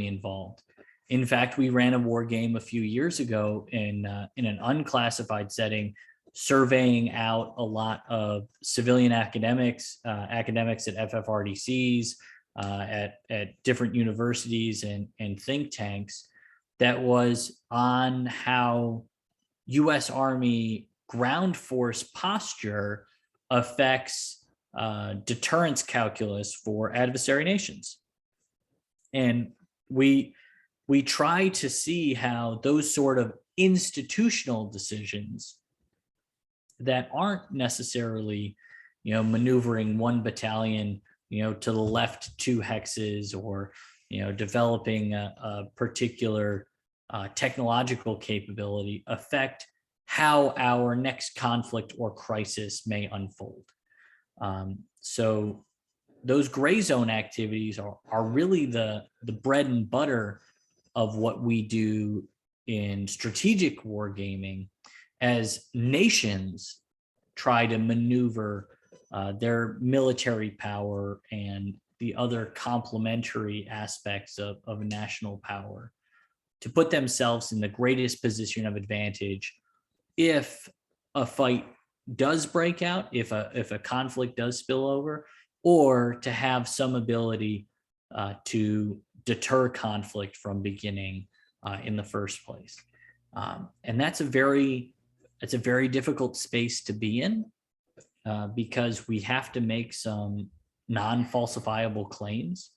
B: involved. In fact, we ran a war game a few years ago in an unclassified setting, surveying out a lot of civilian academics at FFRDCs, at different universities and think tanks, that was on how U.S. Army ground force posture affects deterrence calculus for adversary nations. And we try to see how those sort of institutional decisions that aren't necessarily, maneuvering one battalion, to the left 2 hexes, or, developing a particular technological capability, affect how our next conflict or crisis may unfold. So those gray zone activities are really the bread and butter of what we do in strategic wargaming, as nations try to maneuver their military power and the other complementary aspects of national power to put themselves in the greatest position of advantage if a fight does break out, if a conflict does spill over, or to have some ability to deter conflict from beginning in the first place. And that's a very difficult space to be in, because we have to make some non-falsifiable claims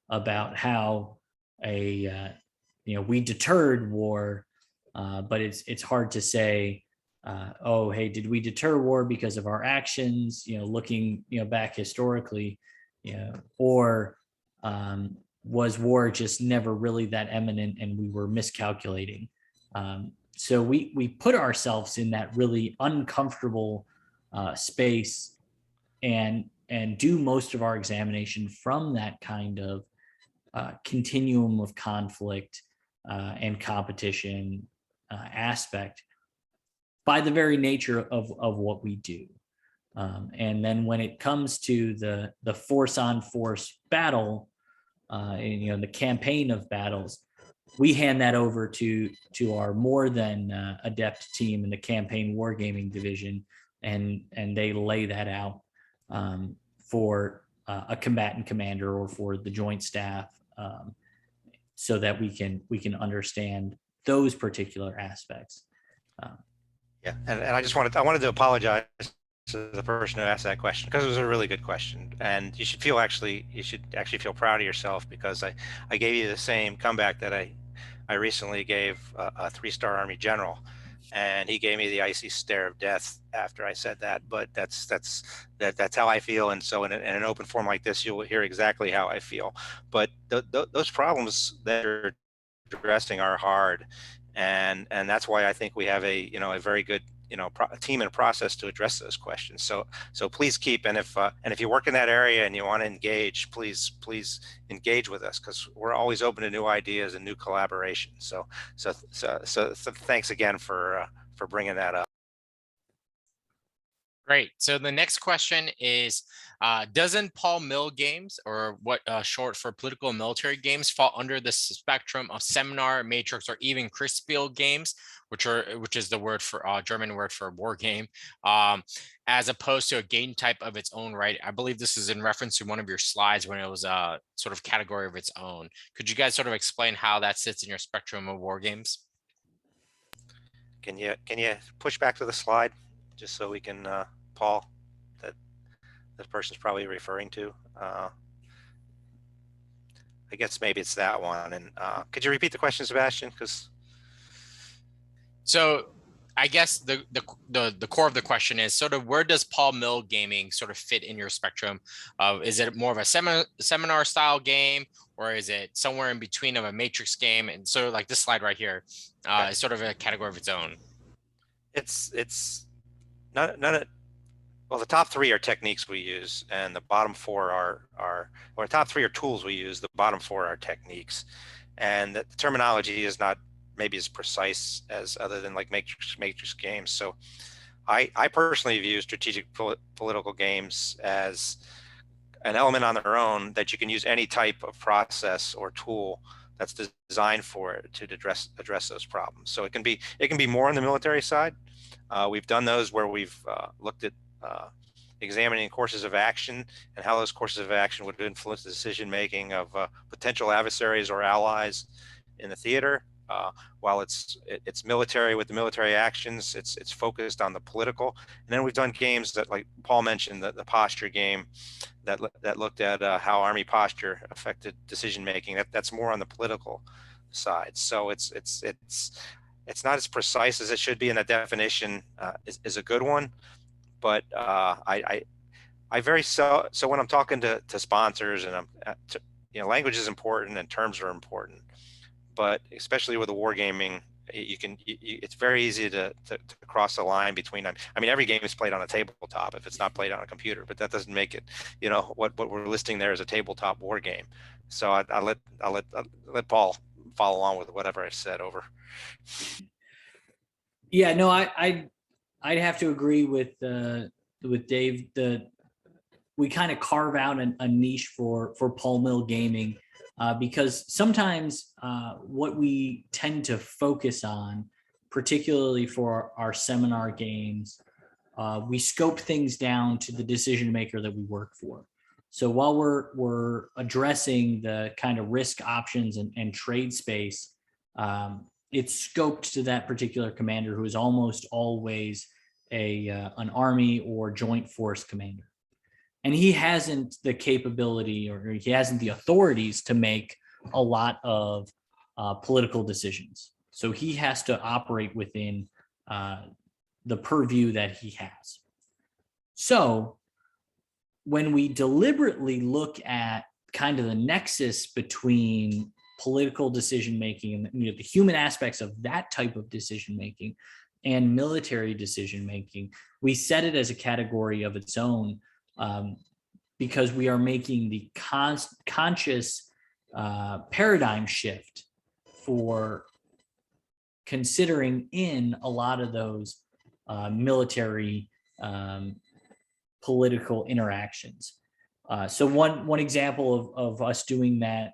B: about how we deterred war, but it's hard to say, oh, hey, did we deter war because of our actions, looking back historically, or was war just never really that imminent and we were miscalculating? So we put ourselves in that really uncomfortable space and do most of our examination from that kind of continuum of conflict and competition aspect, by the very nature of what we do. And then when it comes to the force on force battle, the campaign of battles, we hand that over to our more than adept team in the campaign wargaming division, and they lay that out for a combatant commander or for the joint staff, so that we can understand those particular aspects.
A: Yeah, and I wanted to apologize to the person who asked that question, because it was a really good question, and you should actually feel proud of yourself, because I gave you the same comeback that I recently gave a 3-star Army general, and he gave me the icy stare of death after I said that. But that's how I feel, and so in an open forum like this, you'll hear exactly how I feel. But those problems that you're addressing are hard, and that's why I think we have a very good team and process to address those questions. So please keep, and if you work in that area and you want to engage, please engage with us, because we're always open to new ideas and new collaboration. So thanks again for bringing that up.
C: Great. So the next question is, doesn't Paul Mill games, or what short for political and military games, fall under the spectrum of seminar, matrix, or even Crispiel games, which is the word for German word for war game, as opposed to a game type of its own right? I believe this is in reference to one of your slides when it was a sort of category of its own. Could you guys sort of explain how that sits in your spectrum of war games?
A: Can you push back to the slide, just so we can, Paul, that this person's probably referring to? I guess maybe it's that one. And could you repeat the question, Sebastian?
C: So I guess the core of the question is sort of, where does Paul Mill gaming sort of fit in your spectrum of, is it more of a seminar style game, or is it somewhere in between of a matrix game? And sort of like this slide right here is sort of a category of its own.
A: It's not well, the top 3 are techniques we use, and the bottom 4 are or top 3 are tools we use. The bottom 4 are techniques, and the terminology is not maybe as precise as other than like matrix games. So I personally view strategic political games as an element on their own that you can use any type of process or tool that's designed for it to address those problems. So it can be more on the military side. We've done those where we've looked at examining courses of action and how those courses of action would influence the decision making of potential adversaries or allies in the theater. While it's military with the military actions, it's focused on the political. And then we've done games that, like Paul mentioned, the posture game that looked at how Army posture affected decision making. That's more on the political side. So it's not as precise as it should be, and the definition is a good one. But I so when I'm talking to sponsors, and language is important and terms are important, but especially with the wargaming, it's very easy to cross the line between. I mean, every game is played on a tabletop if it's not played on a computer, but that doesn't make it, what we're listing there as a tabletop war game. So I'll let Paul follow along with whatever I said. Over.
B: Yeah, no, I'd have to agree with Dave. We kind of carve out a niche for Paul Mill gaming. Because sometimes what we tend to focus on, particularly for our seminar games, we scope things down to the decision maker that we work for. So while we're addressing the kind of risk options and trade space, it's scoped to that particular commander, who is almost always an Army or Joint Force commander. And he hasn't the capability, or he hasn't the authorities to make a lot of political decisions. So he has to operate within the purview that he has. So when we deliberately look at kind of the nexus between political decision making and the human aspects of that type of decision making and military decision making, we set it as a category of its own. Because we are making the conscious paradigm shift for considering in a lot of those military political interactions. So one example of us doing that,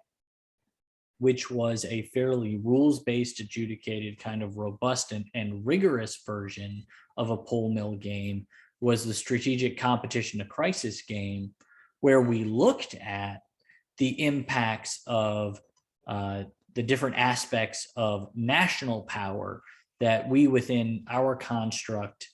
B: which was a fairly rules-based, adjudicated, kind of robust and rigorous version of a Paul Mill game, was the Strategic Competition to Crisis game, where we looked at the impacts of the different aspects of national power that we, within our construct,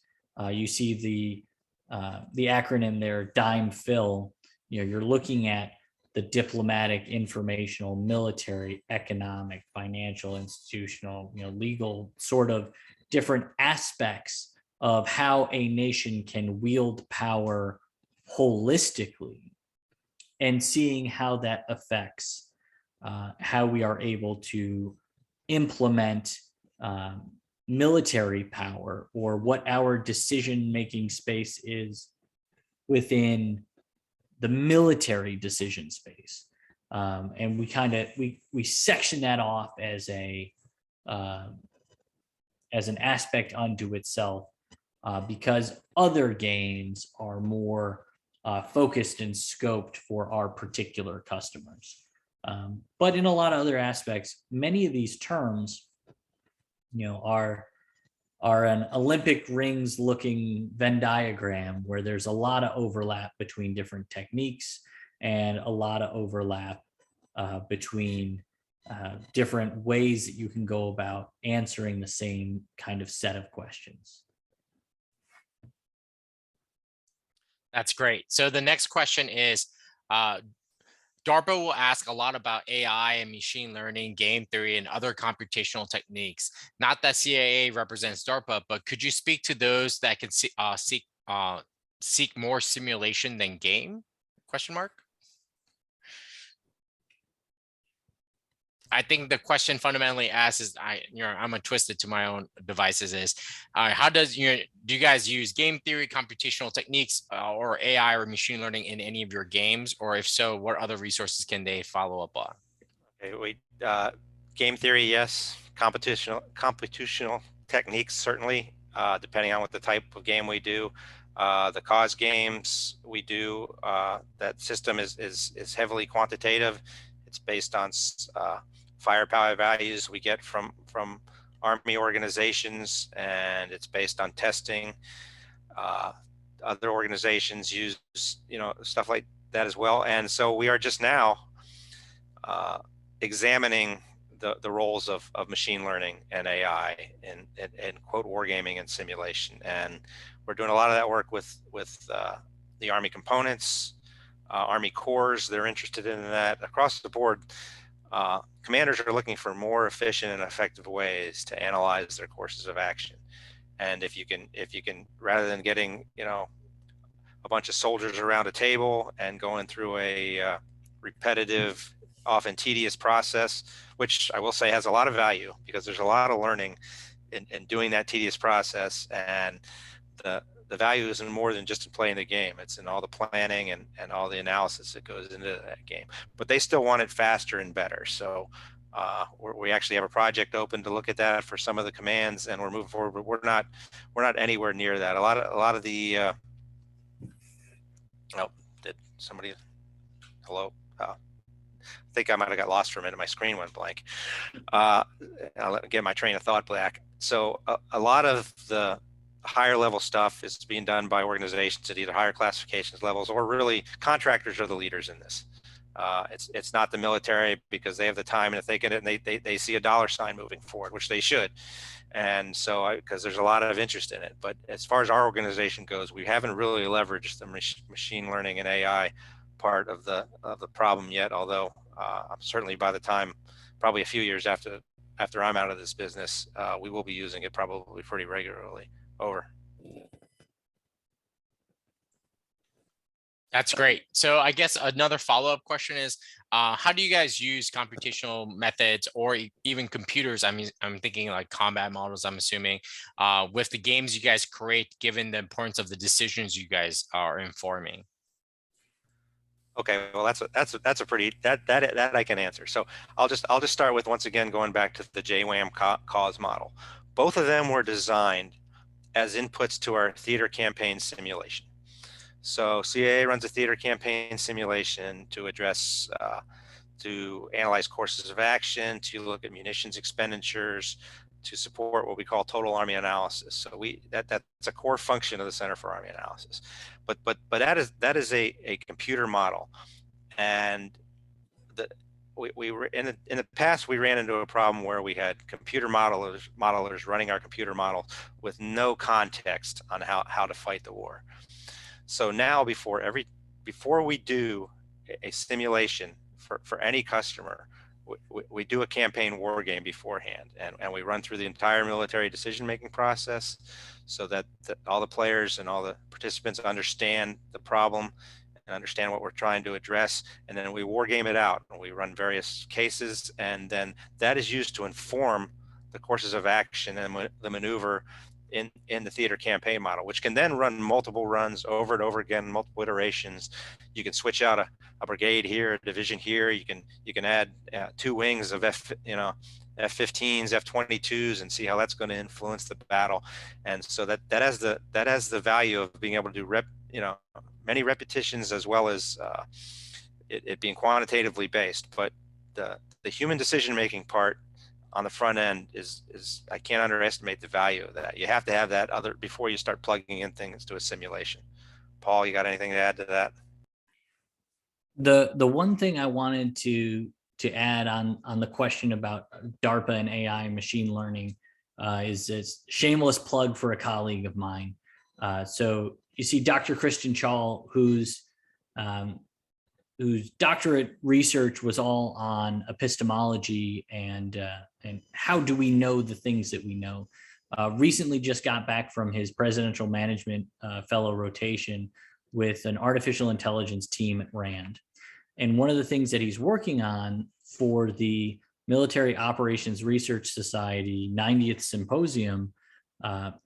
B: you see the acronym there, DIME-FIL. You're looking at the diplomatic, informational, military, economic, financial, institutional, legal, sort of different aspects of how a nation can wield power holistically, and seeing how that affects how we are able to implement military power, or what our decision-making space is within the military decision space. And we section that off as an aspect unto itself, because other games are more focused and scoped for our particular customers. But in a lot of other aspects, many of these terms, are an Olympic rings looking Venn diagram, where there's a lot of overlap between different techniques and a lot of overlap between different ways that you can go about answering the same kind of set of questions.
C: That's great. So the next question is, DARPA will ask a lot about AI and machine learning, game theory, and other computational techniques. Not that CAA represents DARPA, but could you speak to those that can seek more simulation than game? Question mark. I think the question fundamentally asks is, I'm a twisted to my own devices, is how does, do you guys use game theory, computational techniques, or AI or machine learning in any of your games? Or if so, what other resources can they follow up on?
A: Okay, game theory, yes. Computational techniques, certainly, depending on what the type of game we do. The cause games we do, that system is heavily quantitative. It's based on firepower values we get from Army organizations, and it's based on testing. Other organizations use, stuff like that as well. And so we are just now examining the roles of machine learning and AI in quote wargaming and simulation. And we're doing a lot of that work with the Army components, Army corps. They're interested in that across the board. Commanders are looking for more efficient and effective ways to analyze their courses of action. And if you can, rather than getting, a bunch of soldiers around a table and going through a repetitive, often tedious process, which I will say has a lot of value because there's a lot of learning in doing that tedious process. And the value isn't more than just in playing the game. It's in all the planning and all the analysis that goes into that game. But they still want it faster and better. So we actually have a project open to look at that for some of the commands, and we're moving forward. But we're not anywhere near that. A lot of the oh, did somebody? Hello. I think I might have got lost for a minute. My screen went blank. I'll get my train of thought back. So a lot of the higher level stuff is being done by organizations at either higher classifications levels, or really contractors are the leaders in this. It's not the military, because they have the time and they and they see a dollar sign moving forward, which they should. And so because there's a lot of interest in it. But as far as our organization goes, we haven't really leveraged the machine learning and AI part of the problem yet, although certainly by the time, probably a few years after I'm out of this business, we will be using it probably pretty regularly. Over.
C: That's great. So I guess another follow-up question is, how do you guys use computational methods or even computers? I mean, I'm thinking like combat models, I'm assuming, with the games you guys create, given the importance of the decisions you guys are informing.
A: Okay, well, that's a pretty that I can answer. So I'll just start with, once again, going back to the JWAM cause model. Both of them were designed as inputs to our theater campaign simulation. So CAA runs a theater campaign simulation to address, to analyze courses of action, to look at munitions expenditures, to support what we call total Army analysis. So that's a core function of the Center for Army Analysis. But that is a computer model, and we were in the past, we ran into a problem where we had computer modelers running our computer model with no context on how to fight the war. So now, before we do a simulation for any customer, we do a campaign war game beforehand, and we run through the entire military decision-making process so that all the players and all the participants understand the problem and understand what we're trying to address. And then we war game it out, and we run various cases, and then that is used to inform the courses of action and the maneuver in the theater campaign model, which can then run multiple runs over and over again, multiple iterations. You can switch out a brigade here, a division here. You can add 2 wings of F-15s, F-22s, and see how that's going to influence the battle. And so that has the value of being able to do many repetitions, as well as it being quantitatively based. But the human decision making part on the front end is I can't underestimate the value of that. You have to have that before you start plugging in things to a simulation. Paul, you got anything to add to that?
B: The one thing I wanted to add on the question about DARPA and AI and machine learning is a shameless plug for a colleague of mine. So you see Dr. Christian Chall, whose doctorate research was all on epistemology and how do we know the things that we know. Recently just got back from his presidential management fellow rotation with an artificial intelligence team at RAND. And one of the things that he's working on for the Military Operations Research Society 90th Symposium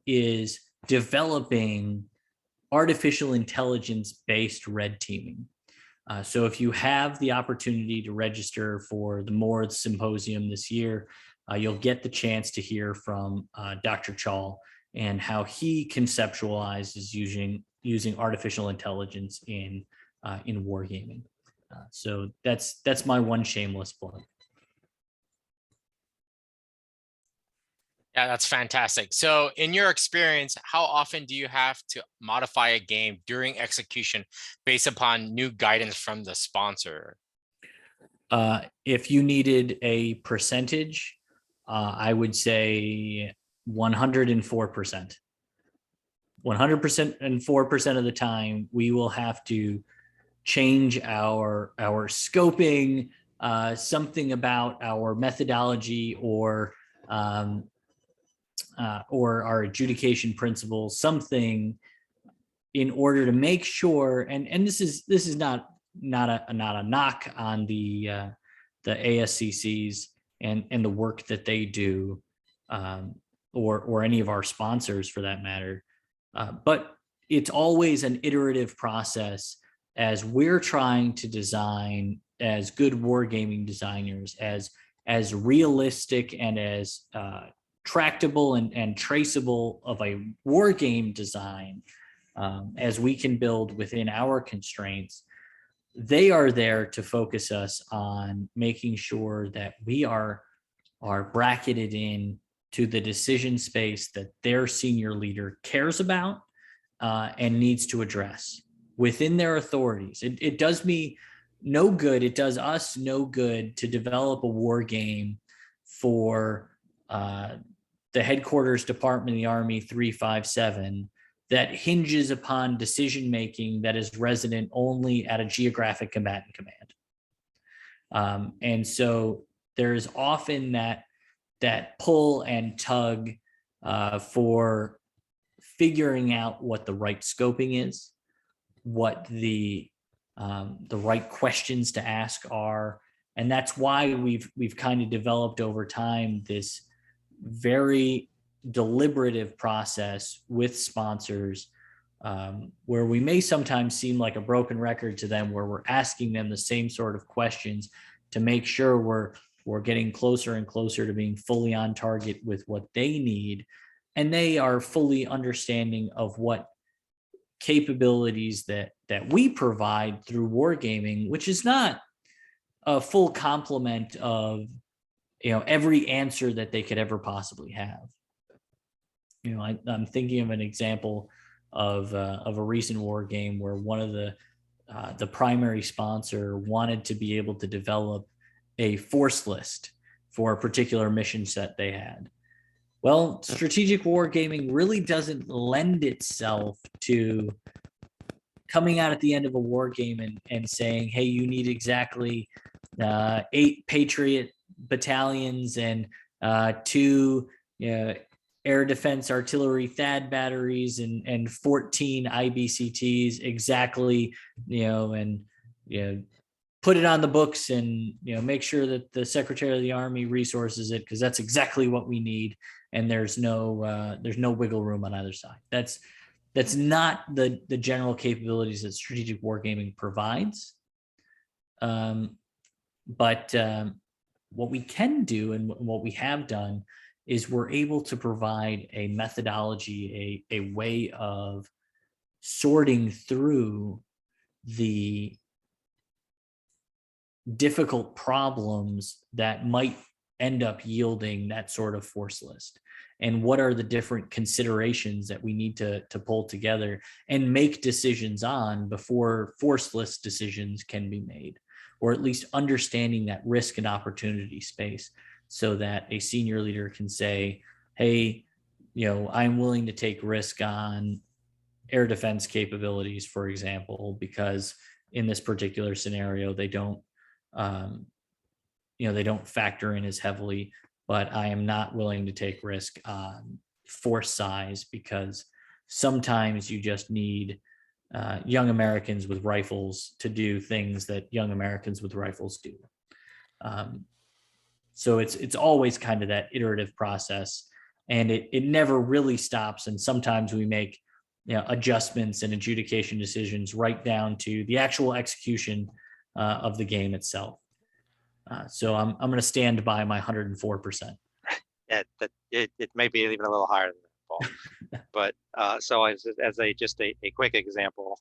B: is developing artificial intelligence-based red teaming. So if you have the opportunity to register for the MORD Symposium this year, you'll get the chance to hear from Dr. Chall and how he conceptualizes using using artificial intelligence in wargaming. So that's my one shameless plug.
C: Yeah, that's fantastic. So in your experience, how often do you have to modify a game during execution based upon new guidance from the sponsor?
B: If you needed a percentage, I would say 104%. 100% and 4% of the time, we will have to change our scoping, something about our methodology or our adjudication principles, something in order to make sure. And this is not a knock on the ASCCs and the work that they do, or any of our sponsors for that matter. But it's always an iterative process as we're trying to design as good wargaming designers, as realistic and as tractable and traceable of a war game design as we can build within our constraints. They are there to focus us on making sure that we are bracketed in to the decision space that their senior leader cares about and needs to address within their authorities. It does me no good. It does us no good to develop a war game for the headquarters department of the Army 357 that hinges upon decision making that is resident only at a geographic combatant command. And so there's often that pull and tug for figuring out what the right scoping is, what the right questions to ask are. And that's why we've kind of developed over time this very deliberative process with sponsors, where we may sometimes seem like a broken record to them, where we're asking them the same sort of questions to make sure we're getting closer and closer to being fully on target with what they need. And they are fully understanding of what capabilities that we provide through wargaming, which is not a full complement of every answer that they could ever possibly have. I'm thinking of an example of a recent war game where one of the primary sponsor wanted to be able to develop a force list for a particular mission set they had. Well, strategic wargaming really doesn't lend itself to coming out at the end of a war game and saying, hey, you need exactly 8 Patriot battalions and 2 air defense artillery THAAD batteries and 14 IBCTs exactly, and put it on the books and make sure that the Secretary of the Army resources it, because that's exactly what we need, and there's no wiggle room on either side. That's not the general capabilities that strategic wargaming provides. But what we can do and what we have done is we're able to provide a methodology, a way of sorting through the difficult problems that might end up yielding that sort of force list. And what are the different considerations that we need to pull together and make decisions on before force list decisions can be made, or at least understanding that risk and opportunity space so that a senior leader can say, hey, I'm willing to take risk on air defense capabilities, for example, because in this particular scenario, they don't factor in as heavily, but I am not willing to take risk on force size because sometimes you just need young Americans with rifles to do things that young Americans with rifles do. So it's always kind of that iterative process, and it never really stops. And sometimes we make adjustments and adjudication decisions right down to the actual execution of the game itself. So I'm going to stand by my 104%.
A: Yeah, it may be even a little higher than that, Paul. But so as a just a quick example,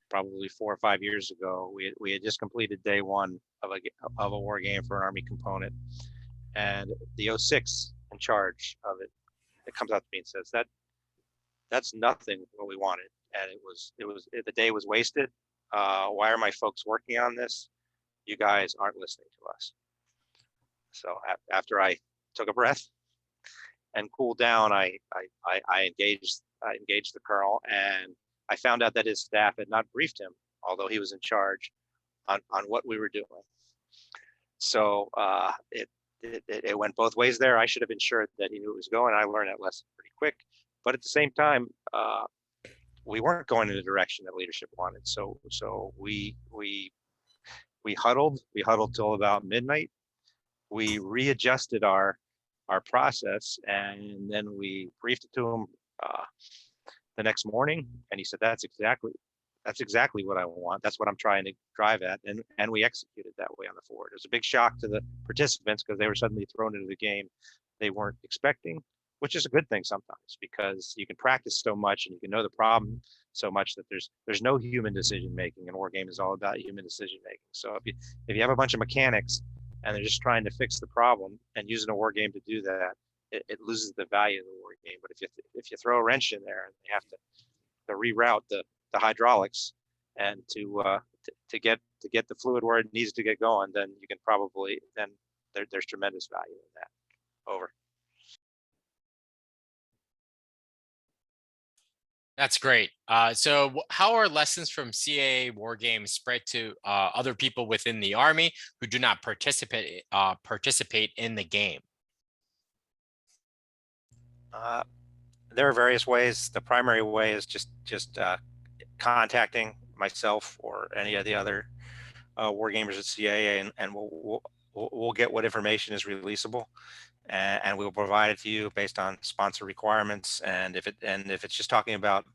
A: probably 4 or 5 years ago, we had just completed day one of a war game for an Army component, and the O6 in charge of it, it comes out to me and says that's nothing what we wanted, and the day was wasted. Why are my folks working on this? You guys aren't listening to us. So after I took a breath and cooled down, I engaged the colonel, and I found out that his staff had not briefed him, although he was in charge, on what we were doing. So it went both ways there. I should have ensured that he knew it was going. I learned that lesson pretty quick, but at the same time, we weren't going in the direction that leadership wanted. So we huddled till about midnight. We readjusted our process, and then we briefed it to him the next morning, and he said, that's exactly what I want. That's what I'm trying to drive at. And we executed that way on the forward. It was a big shock to the participants because they were suddenly thrown into the game they weren't expecting, which is a good thing sometimes, because you can practice so much and you can know the problem so much that there's no human decision making, and war game is all about human decision making. So if you have a bunch of mechanics and they're just trying to fix the problem and using a war game to do that, it loses the value of the war game. But if you throw a wrench in there and they have to reroute the hydraulics and to get the fluid where it needs to get going, then you can probably, then there's tremendous value in that. Over.
C: That's great. So how are lessons from CAA war games spread to other people within the Army who do not participate in the game?
A: There are various ways. The primary way is just contacting myself or any of the other war gamers at CAA, and we'll get what information is releasable, and we'll provide it to you based on sponsor requirements. And if it's just talking about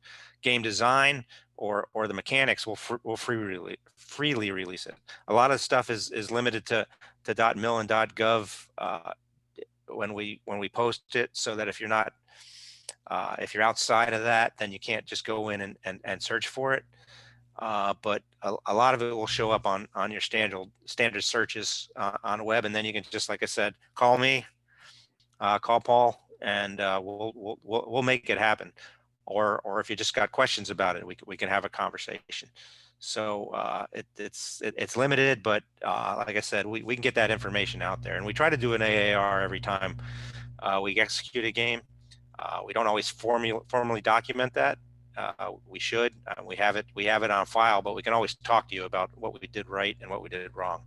A: game design or the mechanics, we'll freely release it. A lot of stuff is limited to .mil and .gov when we post it, so that if you're not if you're outside of that, then you can't just go in and search for it. But a lot of it will show up on your standard searches on the web, and then you can just, like I said, call me, call Paul, and we'll make it happen. Or if you just got questions about it, we can have a conversation. So it's limited, but like I said, we can get that information out there, and we try to do an AAR every time we execute a game. We don't always formally document that. We should. We have it on file, but we can always talk to you about what we did right and what we did wrong.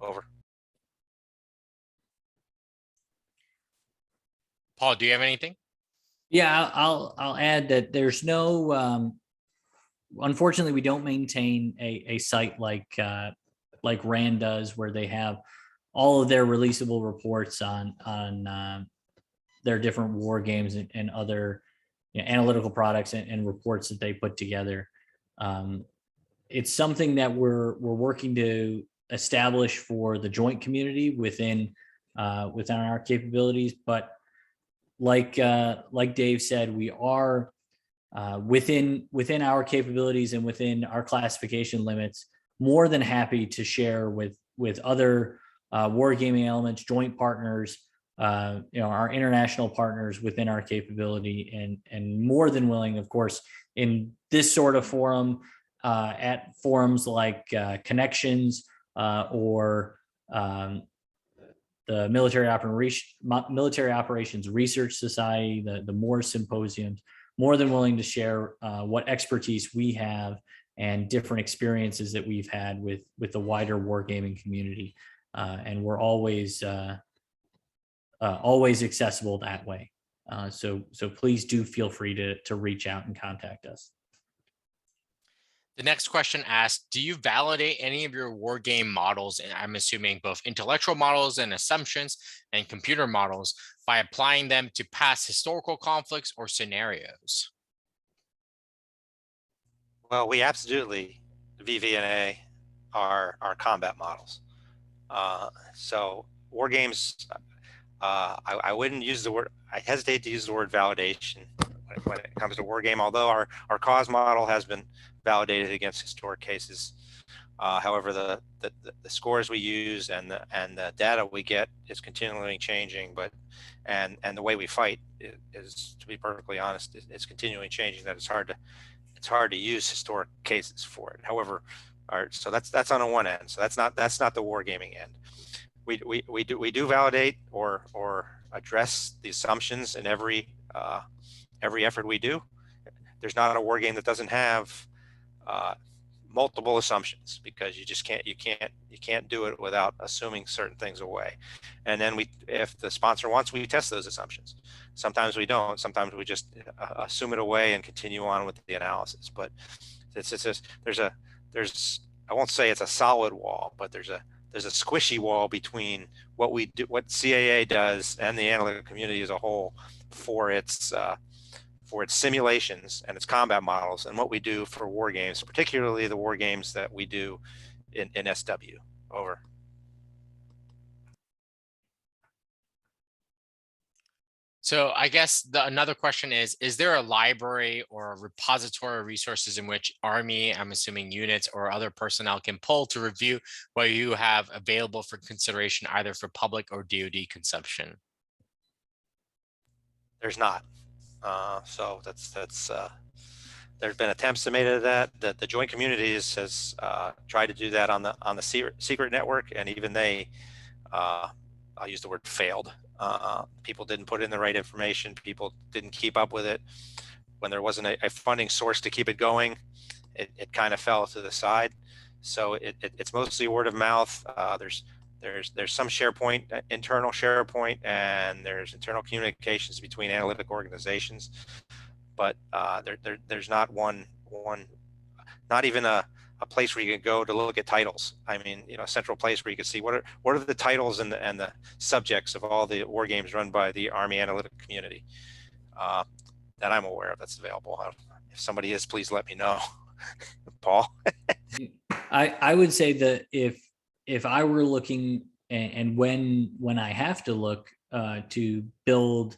A: Over.
C: Paul, do you have anything?
B: Yeah, I'll add that there's no. Unfortunately, we don't maintain a site like RAND does, where they have all of their releasable reports on their different war games and other analytical products and reports that they put together. It's something that we're working to establish for the joint community within our capabilities. But like Dave said, we are within our capabilities and within our classification limits, more than happy to share with other wargaming elements, joint partners, our international partners within our capability, and more than willing, of course, in this sort of forum, at forums like Connections or the Military Operations Research Society, the MORE symposiums, more than willing to share what expertise we have and different experiences that we've had with the wider wargaming community, and we're always accessible that way. So please do feel free to reach out and contact us.
C: The next question asks, do you validate any of your war game models, and I'm assuming both intellectual models and assumptions and computer models, by applying them to past historical conflicts or scenarios?
A: Well, we absolutely VV&A our combat models. So war games, I wouldn't use the word, I hesitate to use the word validation when it comes to Wargame, although our cause model has been validated against historic cases. However, the scores we use and the data we get is continually changing, and the way we fight is, to be perfectly honest, it's continually changing. That it's hard to use historic cases for it. However, so that's on the one end. So that's not the wargaming end. We do validate or address the assumptions in every effort we do. There's not a wargame that doesn't have multiple assumptions, because you just can't do it without assuming certain things away. And then if the sponsor wants, we test those assumptions. Sometimes we don't. Sometimes we just assume it away and continue on with the analysis. But there's I won't say it's a solid wall, but there's a squishy wall between what we do, what CAA does, and the analytical community as a whole for its simulations and its combat models, and what we do for war games, particularly the war games that we do in SW. Over.
C: So I guess another question is there a library or a repository of resources in which Army, I'm assuming units or other personnel, can pull to review what you have available for consideration, either for public or DoD consumption?
A: There's not. So that's there's been attempts to make it that the Joint Communities has tried to do that on the secret network, and even they, I'll use the word failed. People didn't put in the right information. People didn't keep up with it. When there wasn't a funding source to keep it going, it kind of fell to the side. So it's mostly word of mouth. There's some SharePoint, internal SharePoint, and there's internal communications between analytic organizations, but there's not one, not even a place where you can go to look at titles. I mean, a central place where you can see what are the titles and the subjects of all the war games run by the Army analytic community that I'm aware of that's available. If somebody is, please let me know. Paul.
B: I would say that if I were looking, and when I have to look to build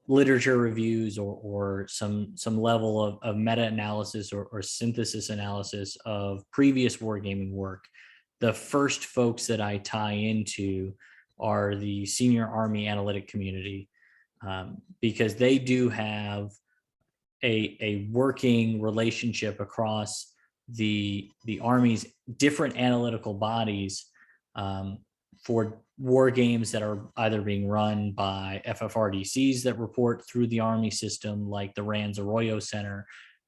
B: literature reviews or some level of meta-analysis or synthesis analysis of previous wargaming work, the first folks that I tie into are the senior Army analytic community, because they do have a working relationship across the Army's different analytical bodies for war games that are either being run by FFRDCs that report through the Army system, like the Rands Arroyo Center,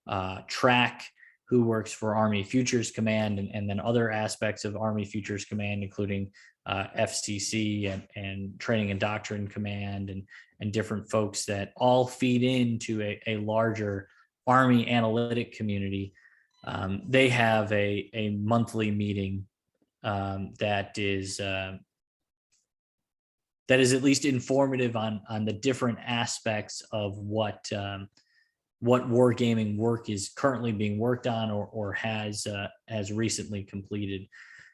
B: TRAC, who works for Army Futures Command, and then other aspects of Army Futures Command, including FCC and Training and Doctrine Command, and different folks that all feed into a larger Army analytic community. They have a monthly meeting that is at least informative on the different aspects of what wargaming work is currently being worked on or has recently completed.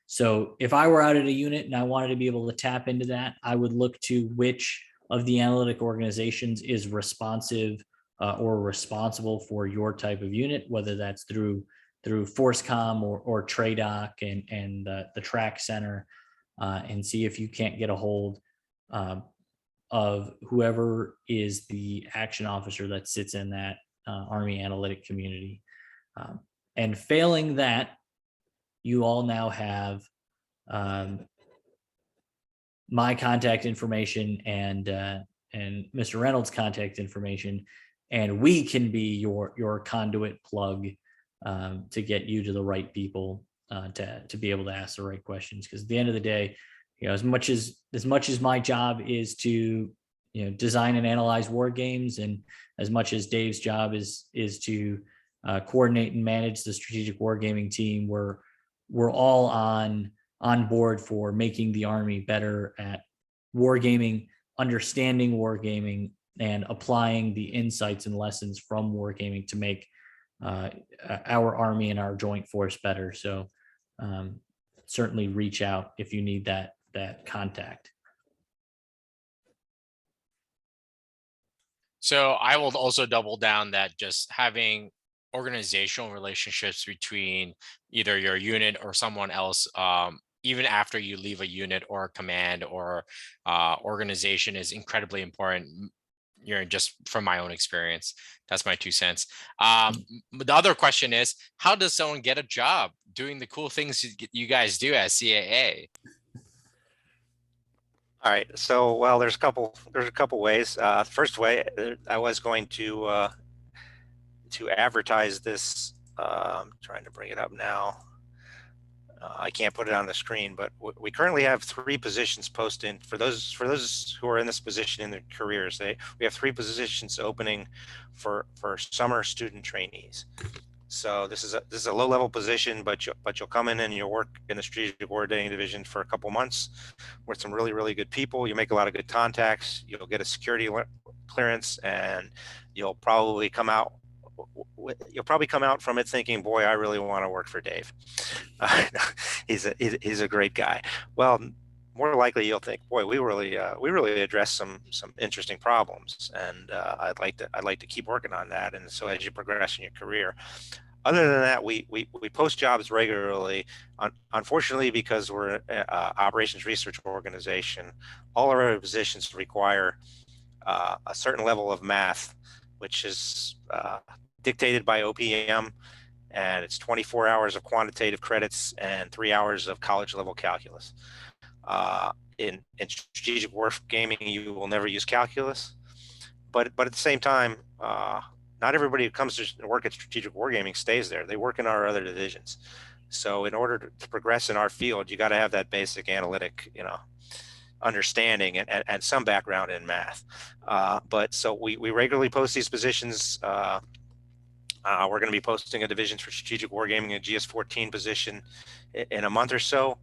B: So if I were out at a unit and I wanted to be able to tap into that, I would look to which of the analytic organizations is responsive or responsible for your type of unit, whether that's through ForceCom or TRADOC and the TRAC Center, and see if you can't get a hold of whoever is the action officer that sits in that Army analytic community. And failing that, you all now have my contact information and Mr. Reynolds' contact information, and we can be your conduit plug to get you to the right people to be able to ask the right questions. Because at the end of the day, as much as my job is to design and analyze war games, and as much as Dave's job is to coordinate and manage the strategic wargaming team, we're all on board for making the Army better at wargaming, understanding wargaming, and applying the insights and lessons from wargaming to make our Army and our joint force better. So certainly reach out if you need that contact.
C: So I will also double down that just having organizational relationships between either your unit or someone else, even after you leave a unit or a command or organization, is incredibly important. Just from my own experience, that's my 2 cents. The other question is, how does someone get a job doing the cool things you guys do at CAA?
A: All right. So, well, there's a couple ways. First way, I was going to advertise this. I'm trying to bring it up now. I can't put it on the screen, but we currently have 3 positions posted for those who are in this position in their careers. We have 3 positions opening for summer student trainees. So this is a low level position, but you'll come in and you'll work in the Strategic Wargaming Division for a couple months with some really good people. You make a lot of good contacts. You'll get a security clearance, and you'll probably come out from it thinking, boy, I really want to work for Dave. He's a great guy. Well, more likely you'll think, boy, we really address some interesting problems, and I'd like to keep working on that. And so as you progress in your career, other than that, we post jobs regularly. Unfortunately, because we're an operations research organization, all of our positions require a certain level of math, which is dictated by OPM, and it's 24 hours of quantitative credits and 3 hours of college level calculus. In strategic wargaming, you will never use calculus, but at the same time, not everybody who comes to work at strategic wargaming stays there. They work in our other divisions. So in order to progress in our field, you got to have that basic analytic, understanding and some background in math. But so we regularly post these positions. We're going to be posting a division for strategic wargaming, a GS14 position, in a month or so.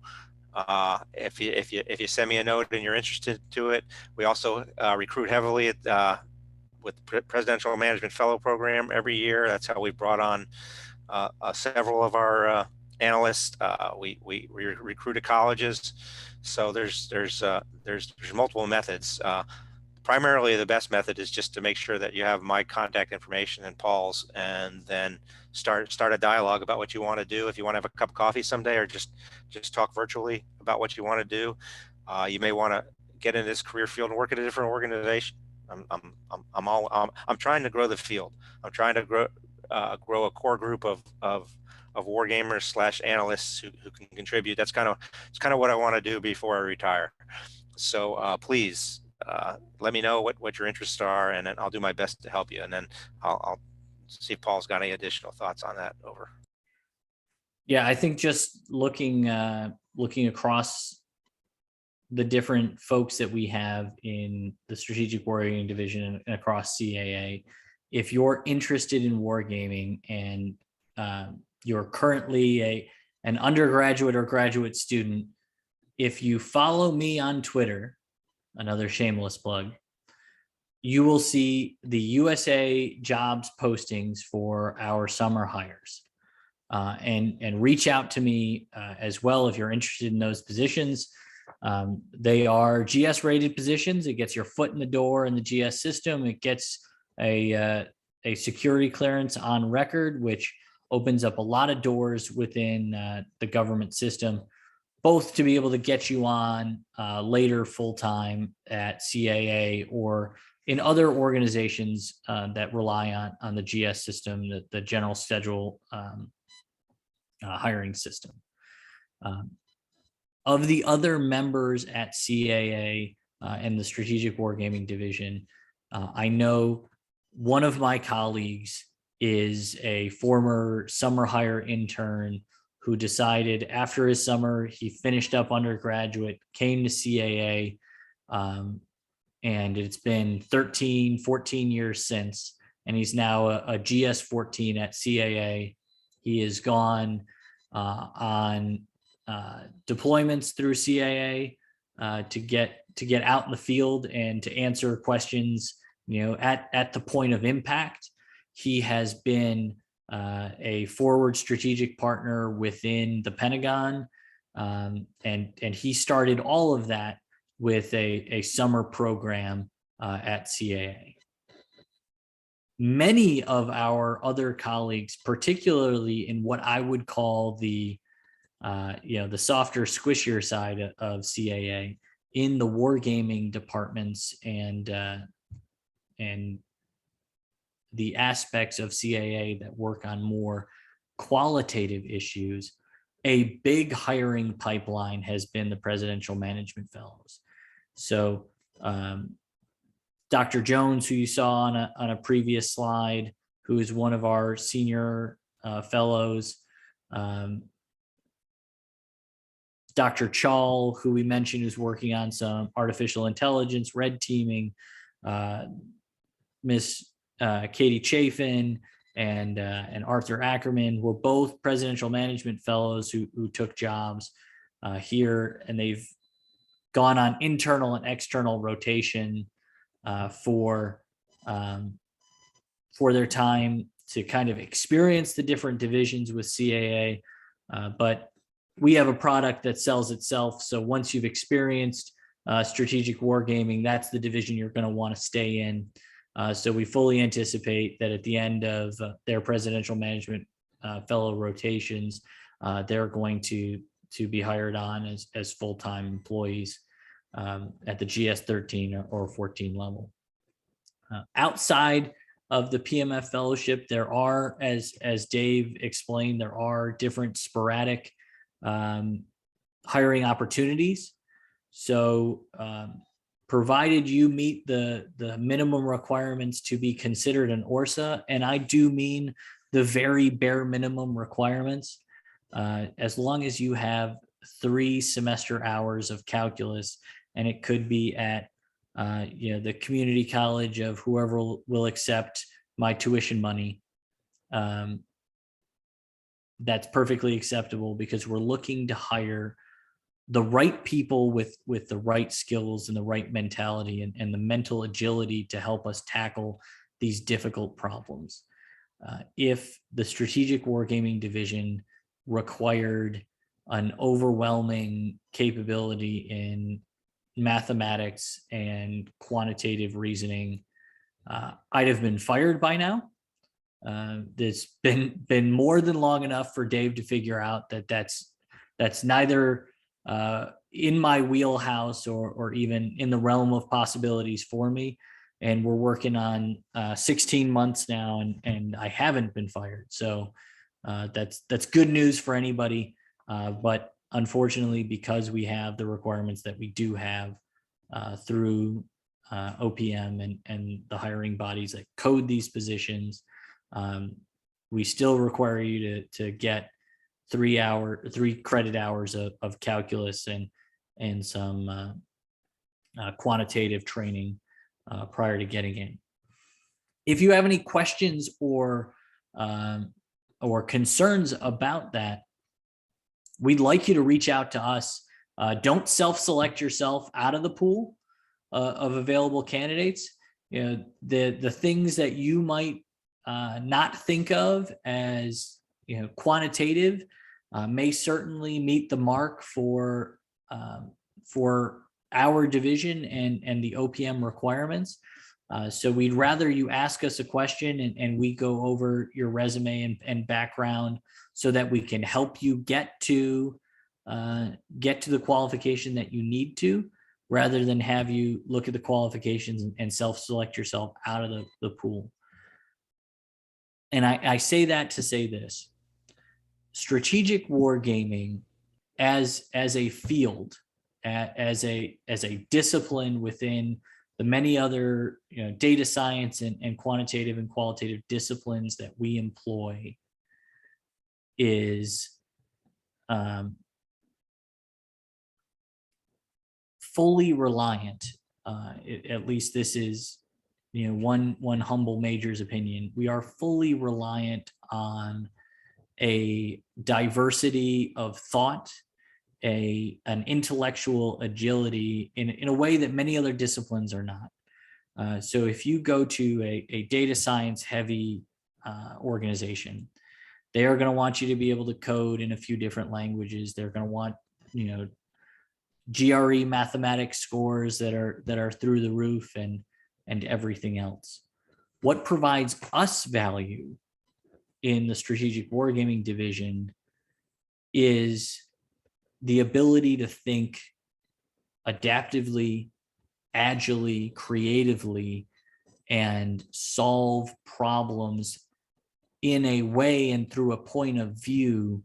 A: If you send me a note and you're interested to it, we also recruit heavily with Presidential Management Fellow Program every year. That's how we brought on several of our analysts. We recruit at colleges, so there's multiple methods. Primarily, the best method is just to make sure that you have my contact information and Paul's, and then start a dialogue about what you want to do. If you want to have a cup of coffee someday, or just talk virtually about what you want to do, you may want to get in this career field and work at a different organization. I'm trying to grow the field. I'm trying to grow a core group of wargamers / analysts who can contribute. It's kind of what I want to do before I retire. So please let me know what your interests are, and then I'll do my best to help you. And then I'll see if Paul's got any additional thoughts on that. Over.
B: Yeah, I think just looking across the different folks that we have in the Strategic Wargaming Division and across CAA, if you're interested in wargaming and you're currently an undergraduate or graduate student, if you follow me on Twitter, another shameless plug, you will see the USA jobs postings for our summer hires. And reach out to me as well if you're interested in those positions. They are GS rated positions. It gets your foot in the door in the GS system. It gets a security clearance on record, which opens up a lot of doors within the government system, both to be able to get you on later full-time at CAA or in other organizations that rely on the GS system, the general schedule hiring system. Of the other members at CAA and the Strategic Wargaming Division, I know one of my colleagues is a former summer hire intern who decided after his summer, he finished up undergraduate, came to CAA, and it's been 13, 14 years since, and he's now a GS14 at CAA. He has gone on deployments through CAA to get out in the field and to answer questions, at the point of impact. He has been a forward strategic partner within the Pentagon, and he started all of that with a summer program at CAA. many of our other colleagues, particularly in what I would call the the softer, squishier side of CAA, in the wargaming departments and the aspects of CAA that work on more qualitative issues, a big hiring pipeline has been the Presidential Management Fellows. So Dr. Jones, who you saw on a previous slide, who is one of our senior fellows, Dr. Chall, who we mentioned is working on some artificial intelligence, red teaming, Miss Katie Chafin and Arthur Ackerman were both Presidential Management Fellows who took jobs here, and they've gone on internal and external rotation for their time to kind of experience the different divisions with CAA. But we have a product that sells itself. So once you've experienced strategic wargaming, that's the division you're going to want to stay in. So we fully anticipate that at the end of their Presidential Management Fellow rotations, they're going to be hired on as full-time employees at the GS 13 or 14 level. Outside of the PMF fellowship, there are, as Dave explained, there are different sporadic hiring opportunities. So provided you meet the minimum requirements to be considered an ORSA, and I do mean the very bare minimum requirements, as long as you have 3 semester hours of calculus, and it could be at the community college of whoever will accept my tuition money. That's perfectly acceptable, because we're looking to hire the right people with the right skills and the right mentality and the mental agility to help us tackle these difficult problems. If the Strategic Wargaming Division required an overwhelming capability in mathematics and quantitative reasoning, I'd have been fired by now. It's been more than long enough for Dave to figure out that that's neither in my wheelhouse or even in the realm of possibilities for me. And we're working on 16 months now, and I haven't been fired. So that's good news for anybody. But unfortunately, because we have the requirements that we do have through OPM and the hiring bodies that code these positions, we still require you to get 3 credit hours of calculus and some quantitative training prior to getting in. If you have any questions or concerns about that, we'd like you to reach out to us. Don't self-select yourself out of the pool of available candidates. The things that you might not think of as quantitative may certainly meet the mark for our division and the OPM requirements. So we'd rather you ask us a question and we go over your resume and background so that we can help you get to the qualification that you need to, rather than have you look at the qualifications and self-select yourself out of the pool. And I say that to say this: strategic wargaming as a field, as a discipline within the many other data science and quantitative and qualitative disciplines that we employ, is fully reliant, at least this is one humble major's opinion, we are fully reliant on a diversity of thought, an intellectual agility in a way that many other disciplines are not. So if you go to a data science heavy organization, they are going to want you to be able to code in a few different languages. They're going to want GRE mathematics scores that are through the roof and everything else. what provides us value in the Strategic Wargaming Division is the ability to think adaptively, agilely, creatively, and solve problems in a way and through a point of view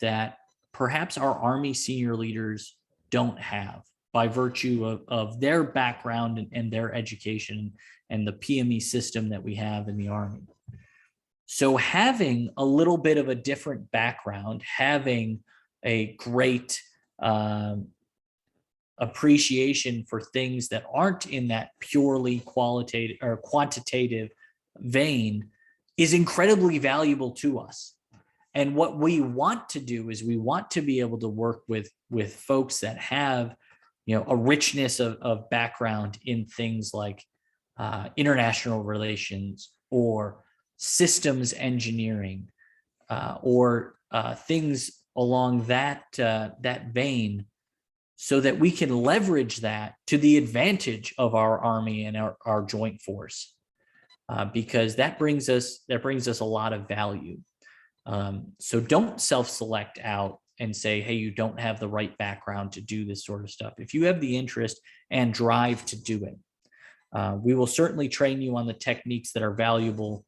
B: that perhaps our Army senior leaders don't have by virtue of their background and their education and the PME system that we have in the Army. So having a little bit of a different background, having a great appreciation for things that aren't in that purely qualitative or quantitative vein is incredibly valuable to us. And what we want to do is we want to be able to work with folks that have, a richness of background in things like international relations or systems engineering or things along that vein, so that we can leverage that to the advantage of our Army and our joint force, because that brings us a lot of value. So don't self-select out and say, hey, you don't have the right background to do this sort of stuff. If you have the interest and drive to do it, we will certainly train you on the techniques that are valuable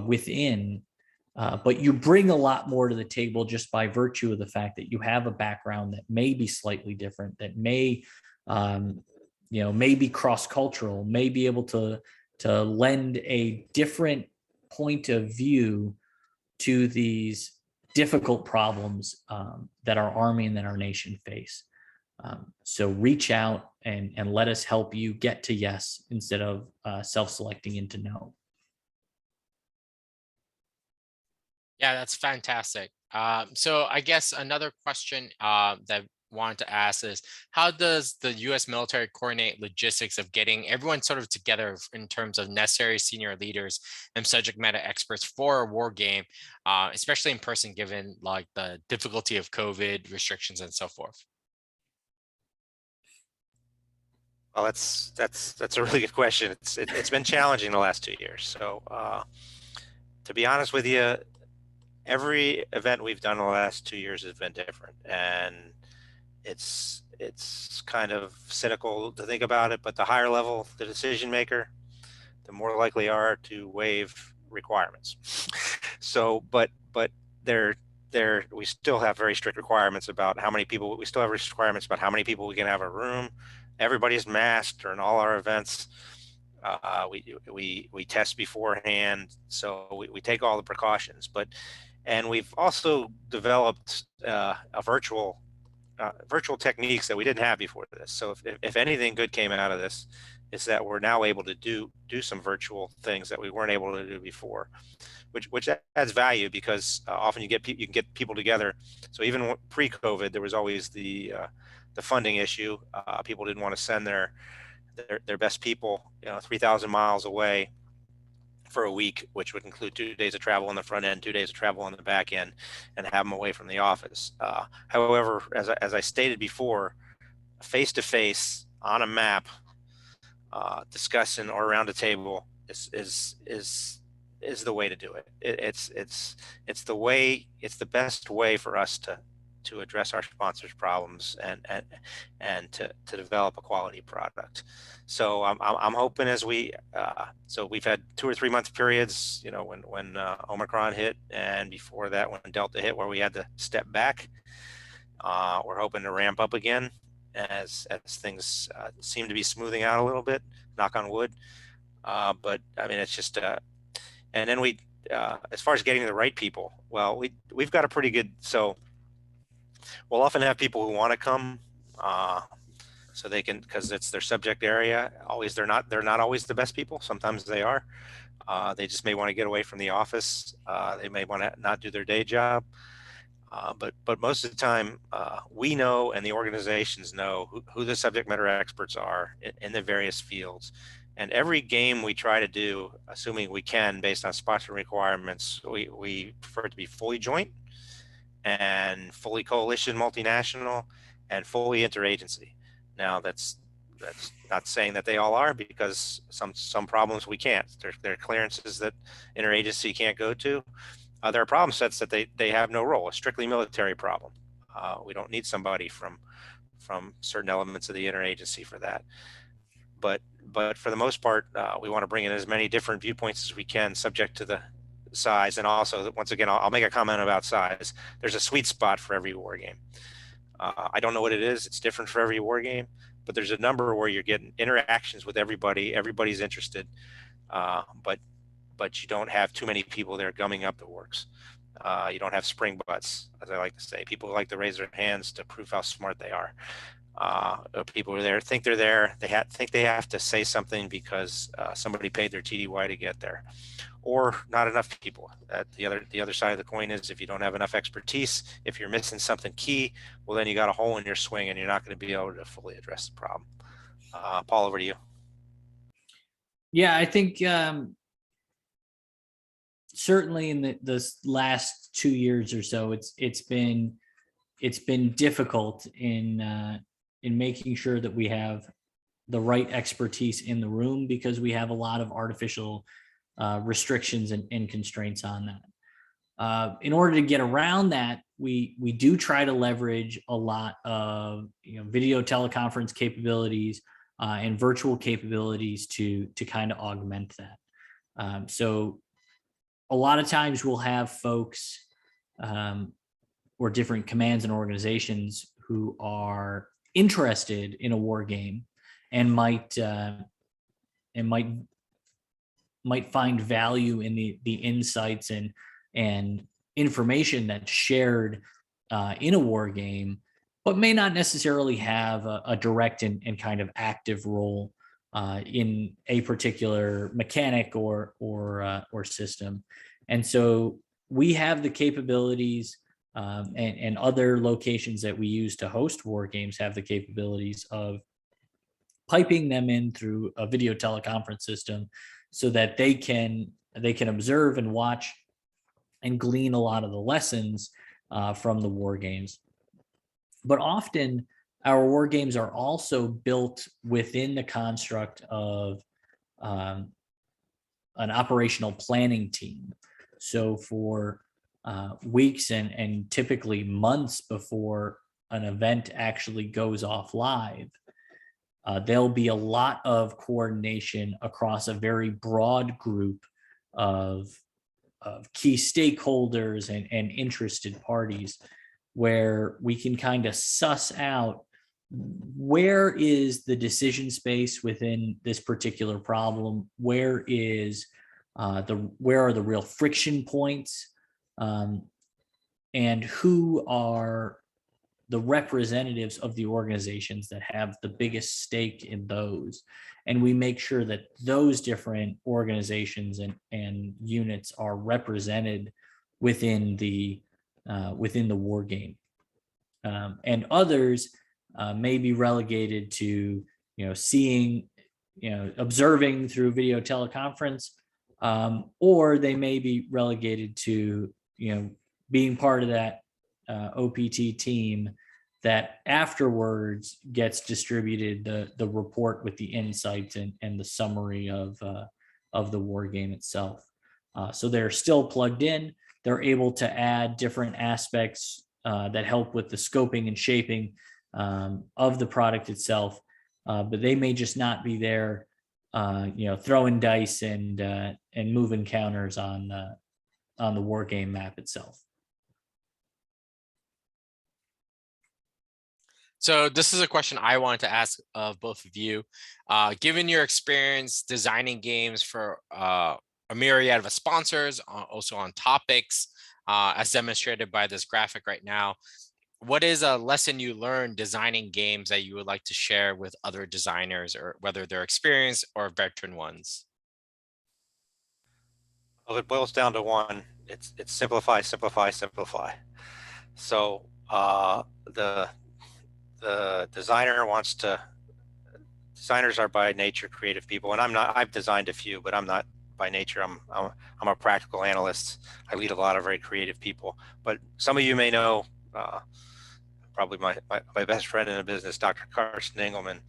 B: within, but you bring a lot more to the table just by virtue of the fact that you have a background that may be slightly different, that may, may be cross-cultural, may be able to lend a different point of view to these difficult problems that our Army and that our nation face. So reach out and let us help you get to yes instead of self-selecting into no.
C: Yeah, that's fantastic. So I guess another question that I wanted to ask is, how does the U.S. military coordinate logistics of getting everyone sort of together in terms of necessary senior leaders and subject matter experts for a war game, especially in person, given like the difficulty of COVID restrictions and so forth?
A: Well, that's a really good question. It's been challenging the last 2 years. So to be honest with you, every event we've done in the last 2 years has been different, and it's kind of cynical to think about it, but the higher level the decision maker, the more likely they are to waive requirements. So, but we still have very strict requirements about how many people. We still have requirements about how many people we can have a room. Everybody's masked during all our events. We test beforehand, so we take all the precautions. And we've also developed virtual techniques that we didn't have before this. So if anything good came out of this, is that we're now able to do some virtual things that we weren't able to do before, which adds value, because often you can get people together. So even pre-COVID, there was always the funding issue. People didn't want to send their best people 3,000 miles away for a week, which would include 2 days of travel on the front end, 2 days of travel on the back end, and have them away from the office. However, as I stated before, face-to-face on a map, discussing or around a table is the way to do it. It's the best way for us to address our sponsors' problems and to develop a quality product. So I'm hoping so we've had 2 or 3 month periods, when Omicron hit, and before that when Delta hit, where we had to step back. We're hoping to ramp up again as things seem to be smoothing out a little bit, knock on wood. But I mean, it's just and then as far as getting the right people, well, we've got a pretty good, so we'll often have people who want to come, so they can, because it's their subject area. They're not always the best people. Sometimes they are. They just may want to get away from the office. They may want to not do their day job. But most of the time, we know, and the organizations know who the subject matter experts are in the various fields. And every game we try to do, assuming we can, based on sponsor requirements, we prefer it to be fully joint and fully coalition multinational and fully interagency. Now, that's That's not saying that they all are, because some problems we can't. There are clearances that interagency can't go to. There are problem sets that they have no role. A strictly military problem. We don't need somebody from certain elements of the interagency for that. But for the most part, we want to bring in as many different viewpoints as we can, subject to the size. And also, once again, I'll make a comment about size. There's a sweet spot for every war game. I don't know what it is. It's different for every war game, but there's a number where you're getting interactions with everybody. Everybody's interested, but you don't have too many people there gumming up the works. You don't have spring butts, as I like to say. People like to raise their hands to prove how smart they are. People are there, think they're there. They think they have to say something because somebody paid their TDY to get there, or not enough people. The other side of the coin is, if you don't have enough expertise, if you're missing something key, well, then you got a hole in your swing and you're not going to be able to fully address the problem. Paul, over to you.
B: Yeah, I think certainly in the last 2 years or so, it's been difficult in making sure that we have the right expertise in the room, because we have a lot of artificial restrictions and constraints on that. In order to get around that, we do try to leverage a lot of video teleconference capabilities and virtual capabilities to kind of augment that. So a lot of times we'll have folks or different commands and organizations who are interested in a war game and might find value in the insights and information that's shared in a war game, but may not necessarily have a direct and kind of active role in a particular mechanic or system. And so we have the capabilities, and other locations that we use to host war games have the capabilities of piping them in through a video teleconference system, so that they can observe and watch and glean a lot of the lessons from the war games. But often our war games are also built within the construct of an operational planning team. So for weeks and typically months before an event actually goes off live, there'll be a lot of coordination across a very broad group of key stakeholders and interested parties, where we can kind of suss out where is the decision space within this particular problem, where are the real friction points, and who are the representatives of the organizations that have the biggest stake in those. And we make sure that those different organizations and units are represented within the war game. And others may be relegated to observing through video teleconference, or they may be relegated to being part of that OPT team that afterwards gets distributed the report with the insights and the summary of the war game itself. So they're still plugged in. They're able to add different aspects that help with the scoping and shaping of the product itself, but they may just not be there, throwing dice and moving counters on the war game map itself.
C: So this is a question I wanted to ask of both of you. Given your experience designing games for a myriad of sponsors, also on topics, as demonstrated by this graphic right now, what is a lesson you learned designing games that you would like to share with other designers, or whether they're experienced or veteran ones?
A: Well, it boils down to one. It's simplify, simplify, simplify. So the designer wants to. Designers are by nature creative people, and I'm not. I've designed a few, but I'm not by nature. I'm a practical analyst. I lead a lot of very creative people. But some of you may know, probably my best friend in the business, Dr. Carsten Engelman.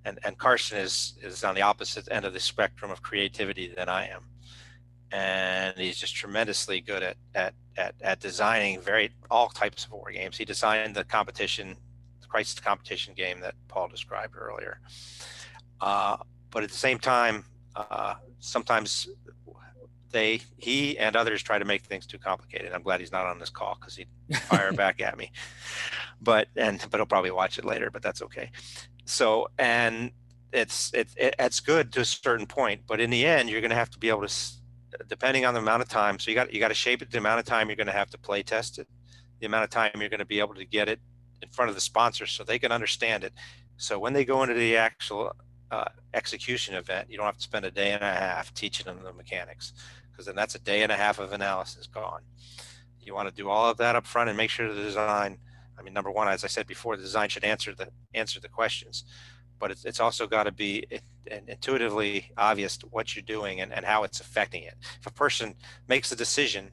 A: and Carson is on the opposite end of the spectrum of creativity than I am, and he's just tremendously good at designing all types of war games. He designed the crisis competition game that Paul described earlier. But at the same time, sometimes he and others try to make things too complicated. I'm glad he's not on this call because he'd fire back at me. But he'll probably watch it later, but that's okay. So, and it's good to a certain point, but in the end, you're going to have to be able to, depending on the amount of time. So you got to shape it the amount of time you're going to have to play test it, the amount of time you're going to be able to get it in front of the sponsors so they can understand it. So when they go into the actual execution event, you don't have to spend a day and a half teaching them the mechanics, because then that's a day and a half of analysis gone. You want to do all of that up front and make sure the design, I mean, number one, as I said before, the design should answer the questions, but it's also got to be intuitively obvious to what you're doing and how it's affecting it. If a person makes a decision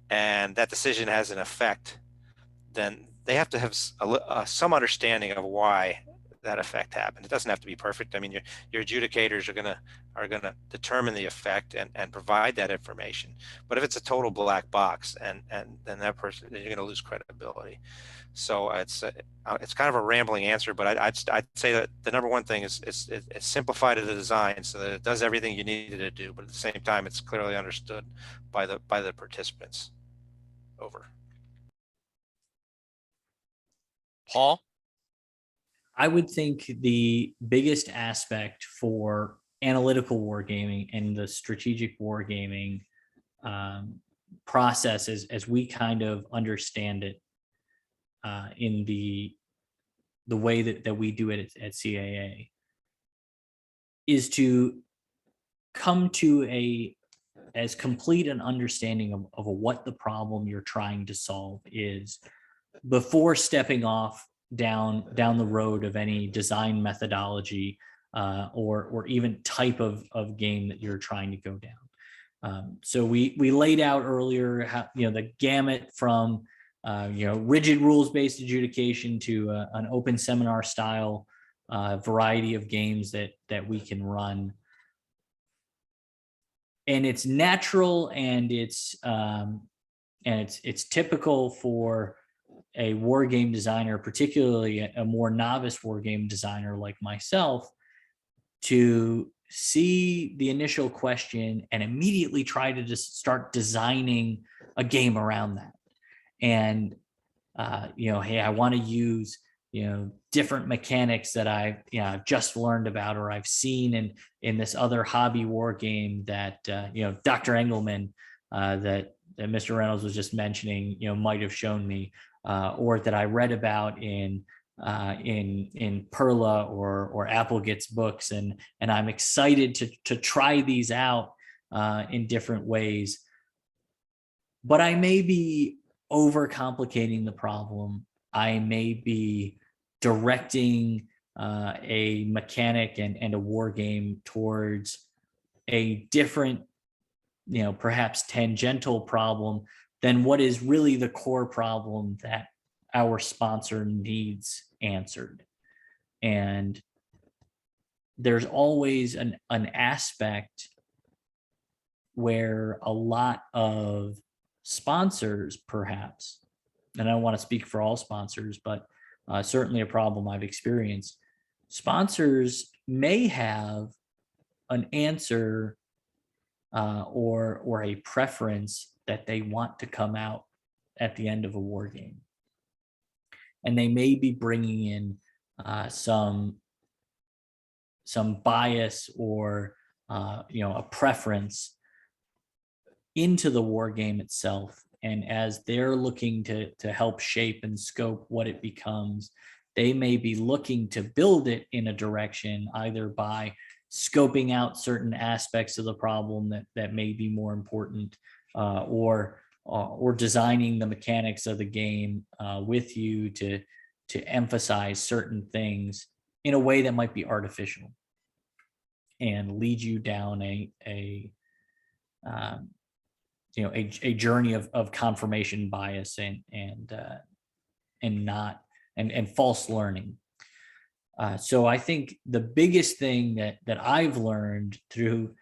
A: and that decision has an effect, then they have to have some understanding of why that effect happened. It doesn't have to be perfect. I mean, your adjudicators are gonna determine the effect and provide that information. But if it's a total black box, and then that person, you're going to lose credibility. So it's kind of a rambling answer, but I'd say that the number one thing is it's simplified the design so that it does everything you needed to do, but at the same time, it's clearly understood by the participants. Over.
C: Paul?
B: I would think the biggest aspect for analytical wargaming and the strategic wargaming process, as we kind of understand it in the way that we do it at CAA, is to come to as complete an understanding of what the problem you're trying to solve is before stepping off down the road of any design methodology or even type of game that you're trying to go down. So we laid out earlier how, the gamut from rigid rules-based adjudication to an open seminar style variety of games that we can run. And it's natural and it's typical for a war game designer, particularly a more novice war game designer like myself, to see the initial question and immediately try to just start designing a game around that. And hey, I want to use different mechanics that I've just learned about or I've seen in this other hobby war game that Dr. Engelman that Mr. Reynolds was just mentioning might have shown me, or that I read about in Perla or Applegate's books, and I'm excited to try these out in different ways. But I may be overcomplicating the problem. I may be directing a mechanic and a war game towards a different, perhaps tangential problem than what is really the core problem that our sponsor needs answered. And there's always an aspect where a lot of sponsors, perhaps, and I don't want to speak for all sponsors, but certainly a problem I've experienced, sponsors may have an answer or a preference that they want to come out at the end of a war game. And they may be bringing in some bias or a preference into the war game itself. And as they're looking to help shape and scope what it becomes, they may be looking to build it in a direction either by scoping out certain aspects of the problem that may be more important, or designing the mechanics of the game with you to emphasize certain things in a way that might be artificial and lead you down a journey of confirmation bias and false learning. So I think the biggest thing that I've learned through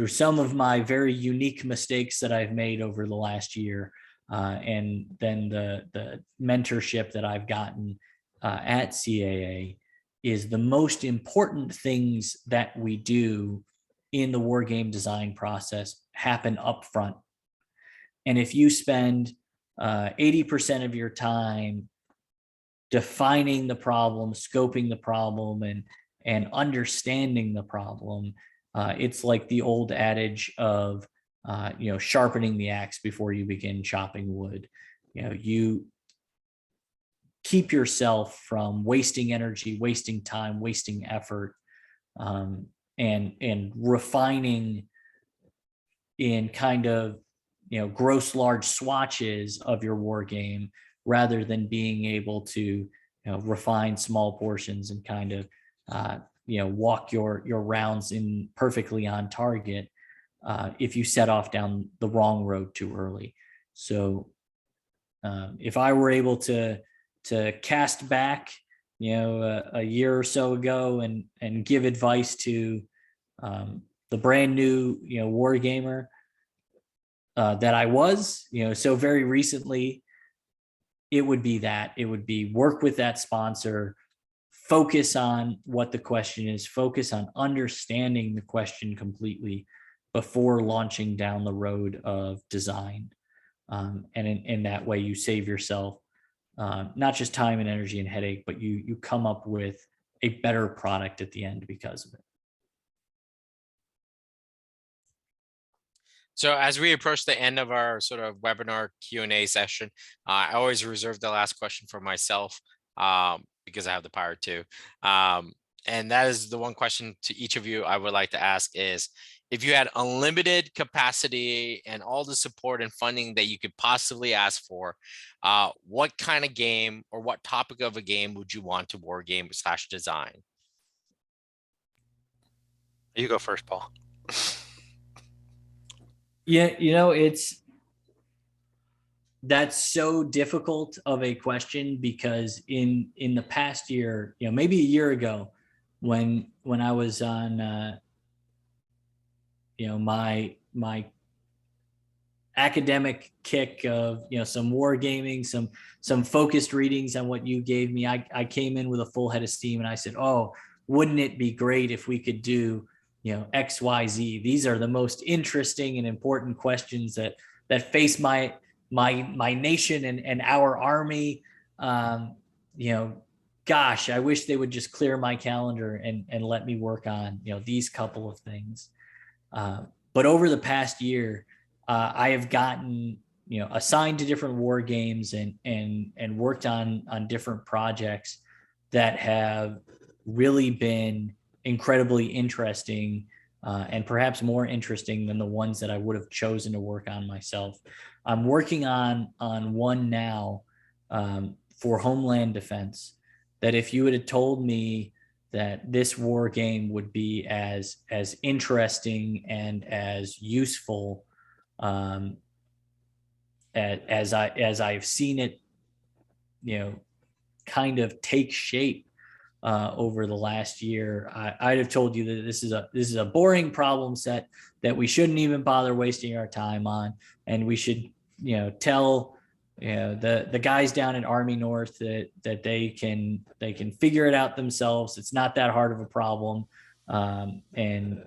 B: some of my very unique mistakes that I've made over the last year, and then the mentorship that I've gotten at CAA, is the most important things that we do in the war game design process happen up front. And if you spend 80% of your time defining the problem, scoping the problem, and understanding the problem, it's like the old adage of sharpening the axe before you begin chopping wood. You keep yourself from wasting energy, wasting time, wasting effort, and refining in kind of gross large swatches of your war game, rather than being able to refine small portions and kind of walk your rounds in perfectly on target if you set off down the wrong road too early. So if I were able to cast back a year or so ago and give advice to the brand new war gamer that I was so very recently, it would be work with that sponsor, focus on what the question is, focus on understanding the question completely before launching down the road of design. And in that way, you save yourself not just time and energy and headache, but you come up with a better product at the end because of it.
C: So as we approach the end of our sort of webinar Q&A session, I always reserve the last question for myself because I have the power to. And that is the one question to each of you I would like to ask is, if you had unlimited capacity and all the support and funding that you could possibly ask for, what kind of game or what topic of a game would you want to war game / design?
A: You go first, Paul.
B: Yeah, that's so difficult of a question, because in the past year, maybe a year ago, when I was on my academic kick of some wargaming, some focused readings on what you gave me, I came in with a full head of steam, and I said, oh, wouldn't it be great if we could do XYZ? These are the most interesting and important questions that face my nation and our army. Gosh, I wish they would just clear my calendar and let me work on these couple of things. But over the past year, I have gotten assigned to different war games and worked on different projects that have really been incredibly interesting, and perhaps more interesting than the ones that I would have chosen to work on myself. I'm working on one now for Homeland Defense, that if you would have told me that this war game would be as interesting and as useful as I've seen it, kind of take shape over the last year, I'd have told you that this is a boring problem set that we shouldn't even bother wasting our time on, and we should tell the guys down in Army North that they can figure it out themselves. It's not that hard of a problem, and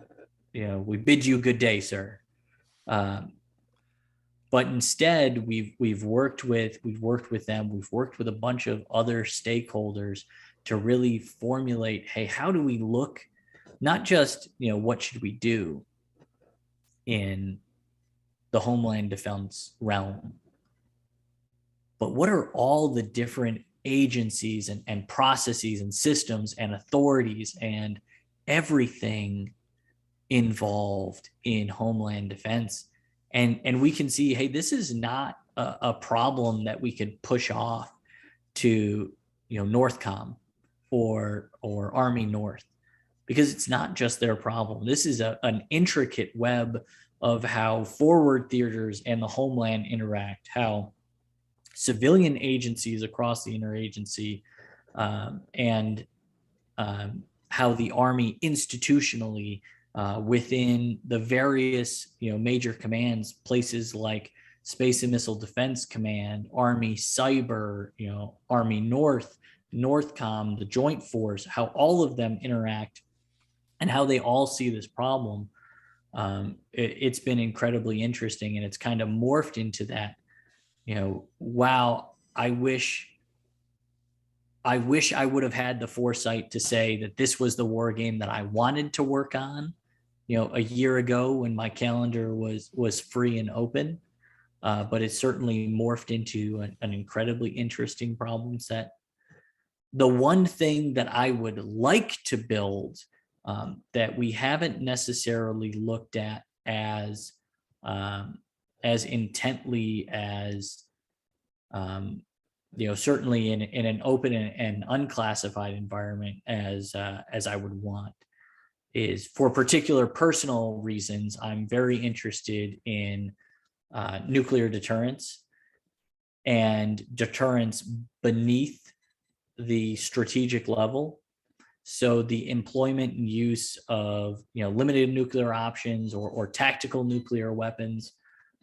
B: we bid you good day, sir. But instead, we've worked with them. We've worked with a bunch of other stakeholders to really formulate, hey, how do we look, not just, what should we do in the Homeland Defense realm, but what are all the different agencies and processes and systems and authorities and everything involved in Homeland Defense. And we can see, hey, this is not a problem that we could push off to, Northcom or Army North, because it's not just their problem. This is an intricate web of how forward theaters and the homeland interact, how civilian agencies across the interagency and how the Army institutionally within the various major commands, places like Space and Missile Defense Command, Army Cyber, Army North, Northcom, the Joint Force, how all of them interact and how they all see this problem. It's been incredibly interesting, and it's kind of morphed into that, wow, I wish I would have had the foresight to say that this was the war game that I wanted to work on, a year ago when my calendar was free and open. But it's certainly morphed into an incredibly interesting problem set. The one thing that I would like to build that we haven't necessarily looked at as intently as certainly in an open and unclassified environment as I would want, is for particular personal reasons. I'm very interested in nuclear deterrence and deterrence beneath the strategic level. So the employment and use of limited nuclear options or tactical nuclear weapons.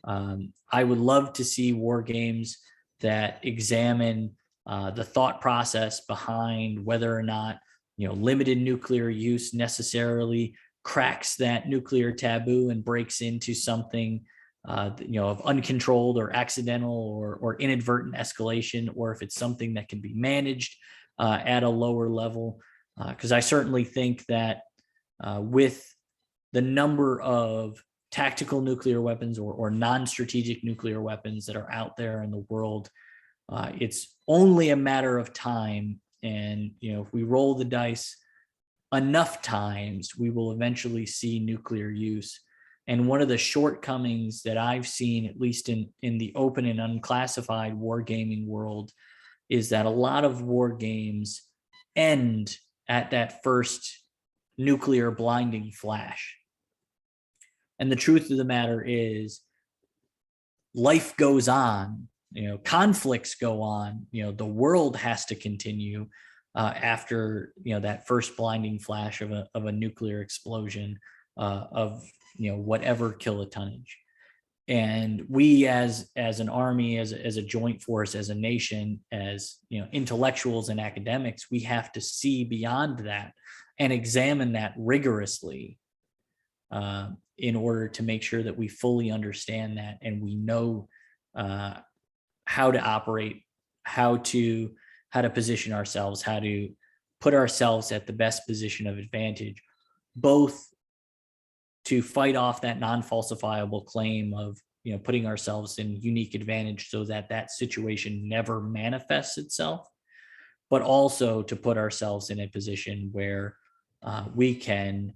B: I would love to see war games that examine the thought process behind whether or not limited nuclear use necessarily cracks that nuclear taboo and breaks into something of uncontrolled or accidental or inadvertent escalation, or if it's something that can be managed at a lower level. Because I certainly think that with the number of tactical nuclear weapons or non-strategic nuclear weapons that are out there in the world, it's only a matter of time. And if we roll the dice enough times, we will eventually see nuclear use. And one of the shortcomings that I've seen, at least in the open and unclassified wargaming world, is that a lot of war games end at that first nuclear blinding flash. And the truth of the matter is, life goes on, conflicts go on, the world has to continue after that first blinding flash of a nuclear explosion of whatever kilotonnage. And we as an army, as a joint force, as a nation, as intellectuals and academics, we have to see beyond that and examine that rigorously in order to make sure that we fully understand that and we know how to operate, how to position ourselves, how to put ourselves at the best position of advantage, both to fight off that non-falsifiable claim of putting ourselves in unique advantage so that that situation never manifests itself, but also to put ourselves in a position where we can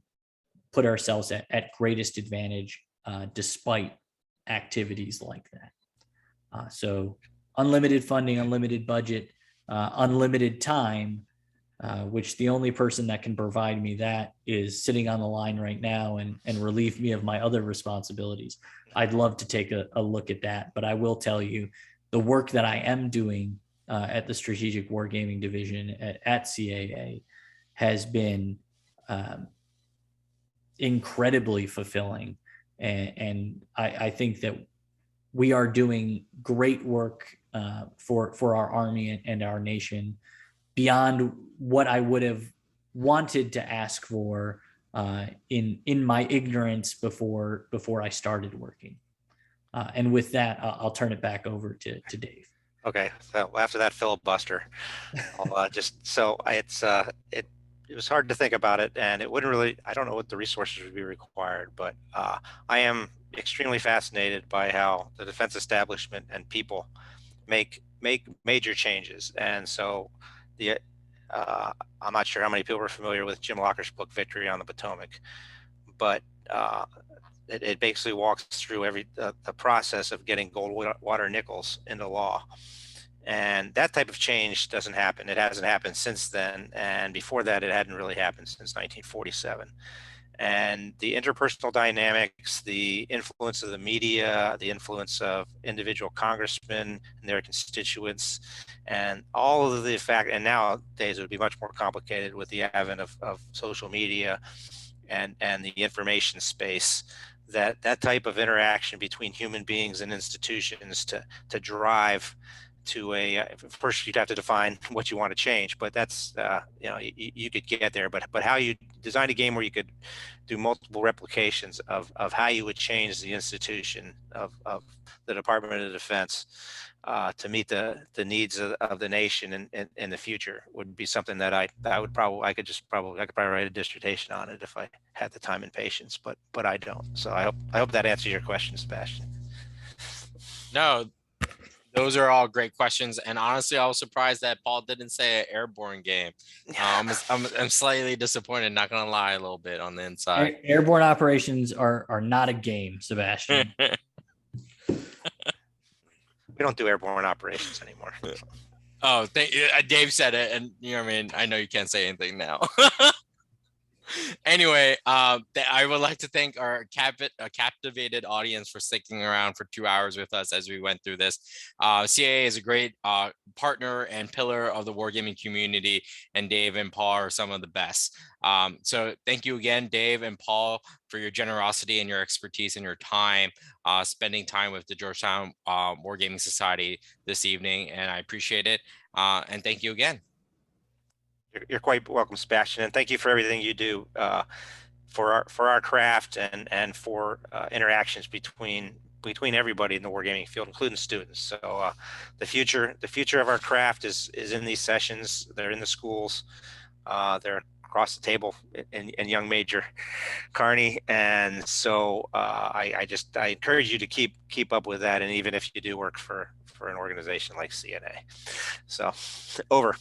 B: put ourselves at greatest advantage despite activities like that. So unlimited funding, unlimited budget, unlimited time, which the only person that can provide me that is sitting on the line right now and relieve me of my other responsibilities. I'd love to take a look at that, but I will tell you the work that I am doing at the Strategic Wargaming Division at CAA has been incredibly fulfilling. And I think that we are doing great work for our Army and our nation beyond what I would have wanted to ask for in my ignorance before I started working. And with that, I'll turn it back over to Dave.
A: Okay, so after that filibuster, I'll it was hard to think about it, and it wouldn't really, I don't know what the resources would be required, but I am extremely fascinated by how the defense establishment and people make major changes. And so I'm not sure how many people are familiar with Jim Locker's book, Victory on the Potomac, but it basically walks through the process of getting Goldwater nickels into law. And that type of change doesn't happen. It hasn't happened since then. And before that, it hadn't really happened since 1947. And the interpersonal dynamics, the influence of the media, the influence of individual congressmen and their constituents, and all of the fact, and nowadays it would be much more complicated with the advent of social media and the information space, that type of interaction between human beings and institutions to drive to a first you'd have to define what you want to change, but that's you could get there, but how you design a game where you could do multiple replications of how you would change the institution of the Department of Defense to meet the needs of the nation in the future would be something that I could probably write a dissertation on it if I had the time and patience, but I don't. So I hope that answers your question, Sebastian.
C: No, those are all great questions. And honestly, I was surprised that Paul didn't say an airborne game. I'm slightly disappointed, not going to lie, a little bit on the inside.
B: Airborne operations are not a game, Sebastian.
A: We don't do airborne operations anymore.
C: Oh, Dave said it, and you know what I mean. I know you can't say anything now. Anyway, I would like to thank our captivated audience for sticking around for 2 hours with us as we went through this. CAA is a great partner and pillar of the wargaming community, and Dave and Paul are some of the best. So thank you again, Dave and Paul, for your generosity and your expertise and your time spending time with the Georgetown Wargaming Society this evening, and I appreciate it. And thank you again.
A: You're quite welcome, Sebastian, and thank you for everything you do for our craft and for interactions between everybody in the wargaming field, including students. So the future of our craft is in these sessions. They're in the schools. They're across the table in young Major Kearney, and so I encourage you to keep up with that, and even if you do work for an organization like CNA. So over.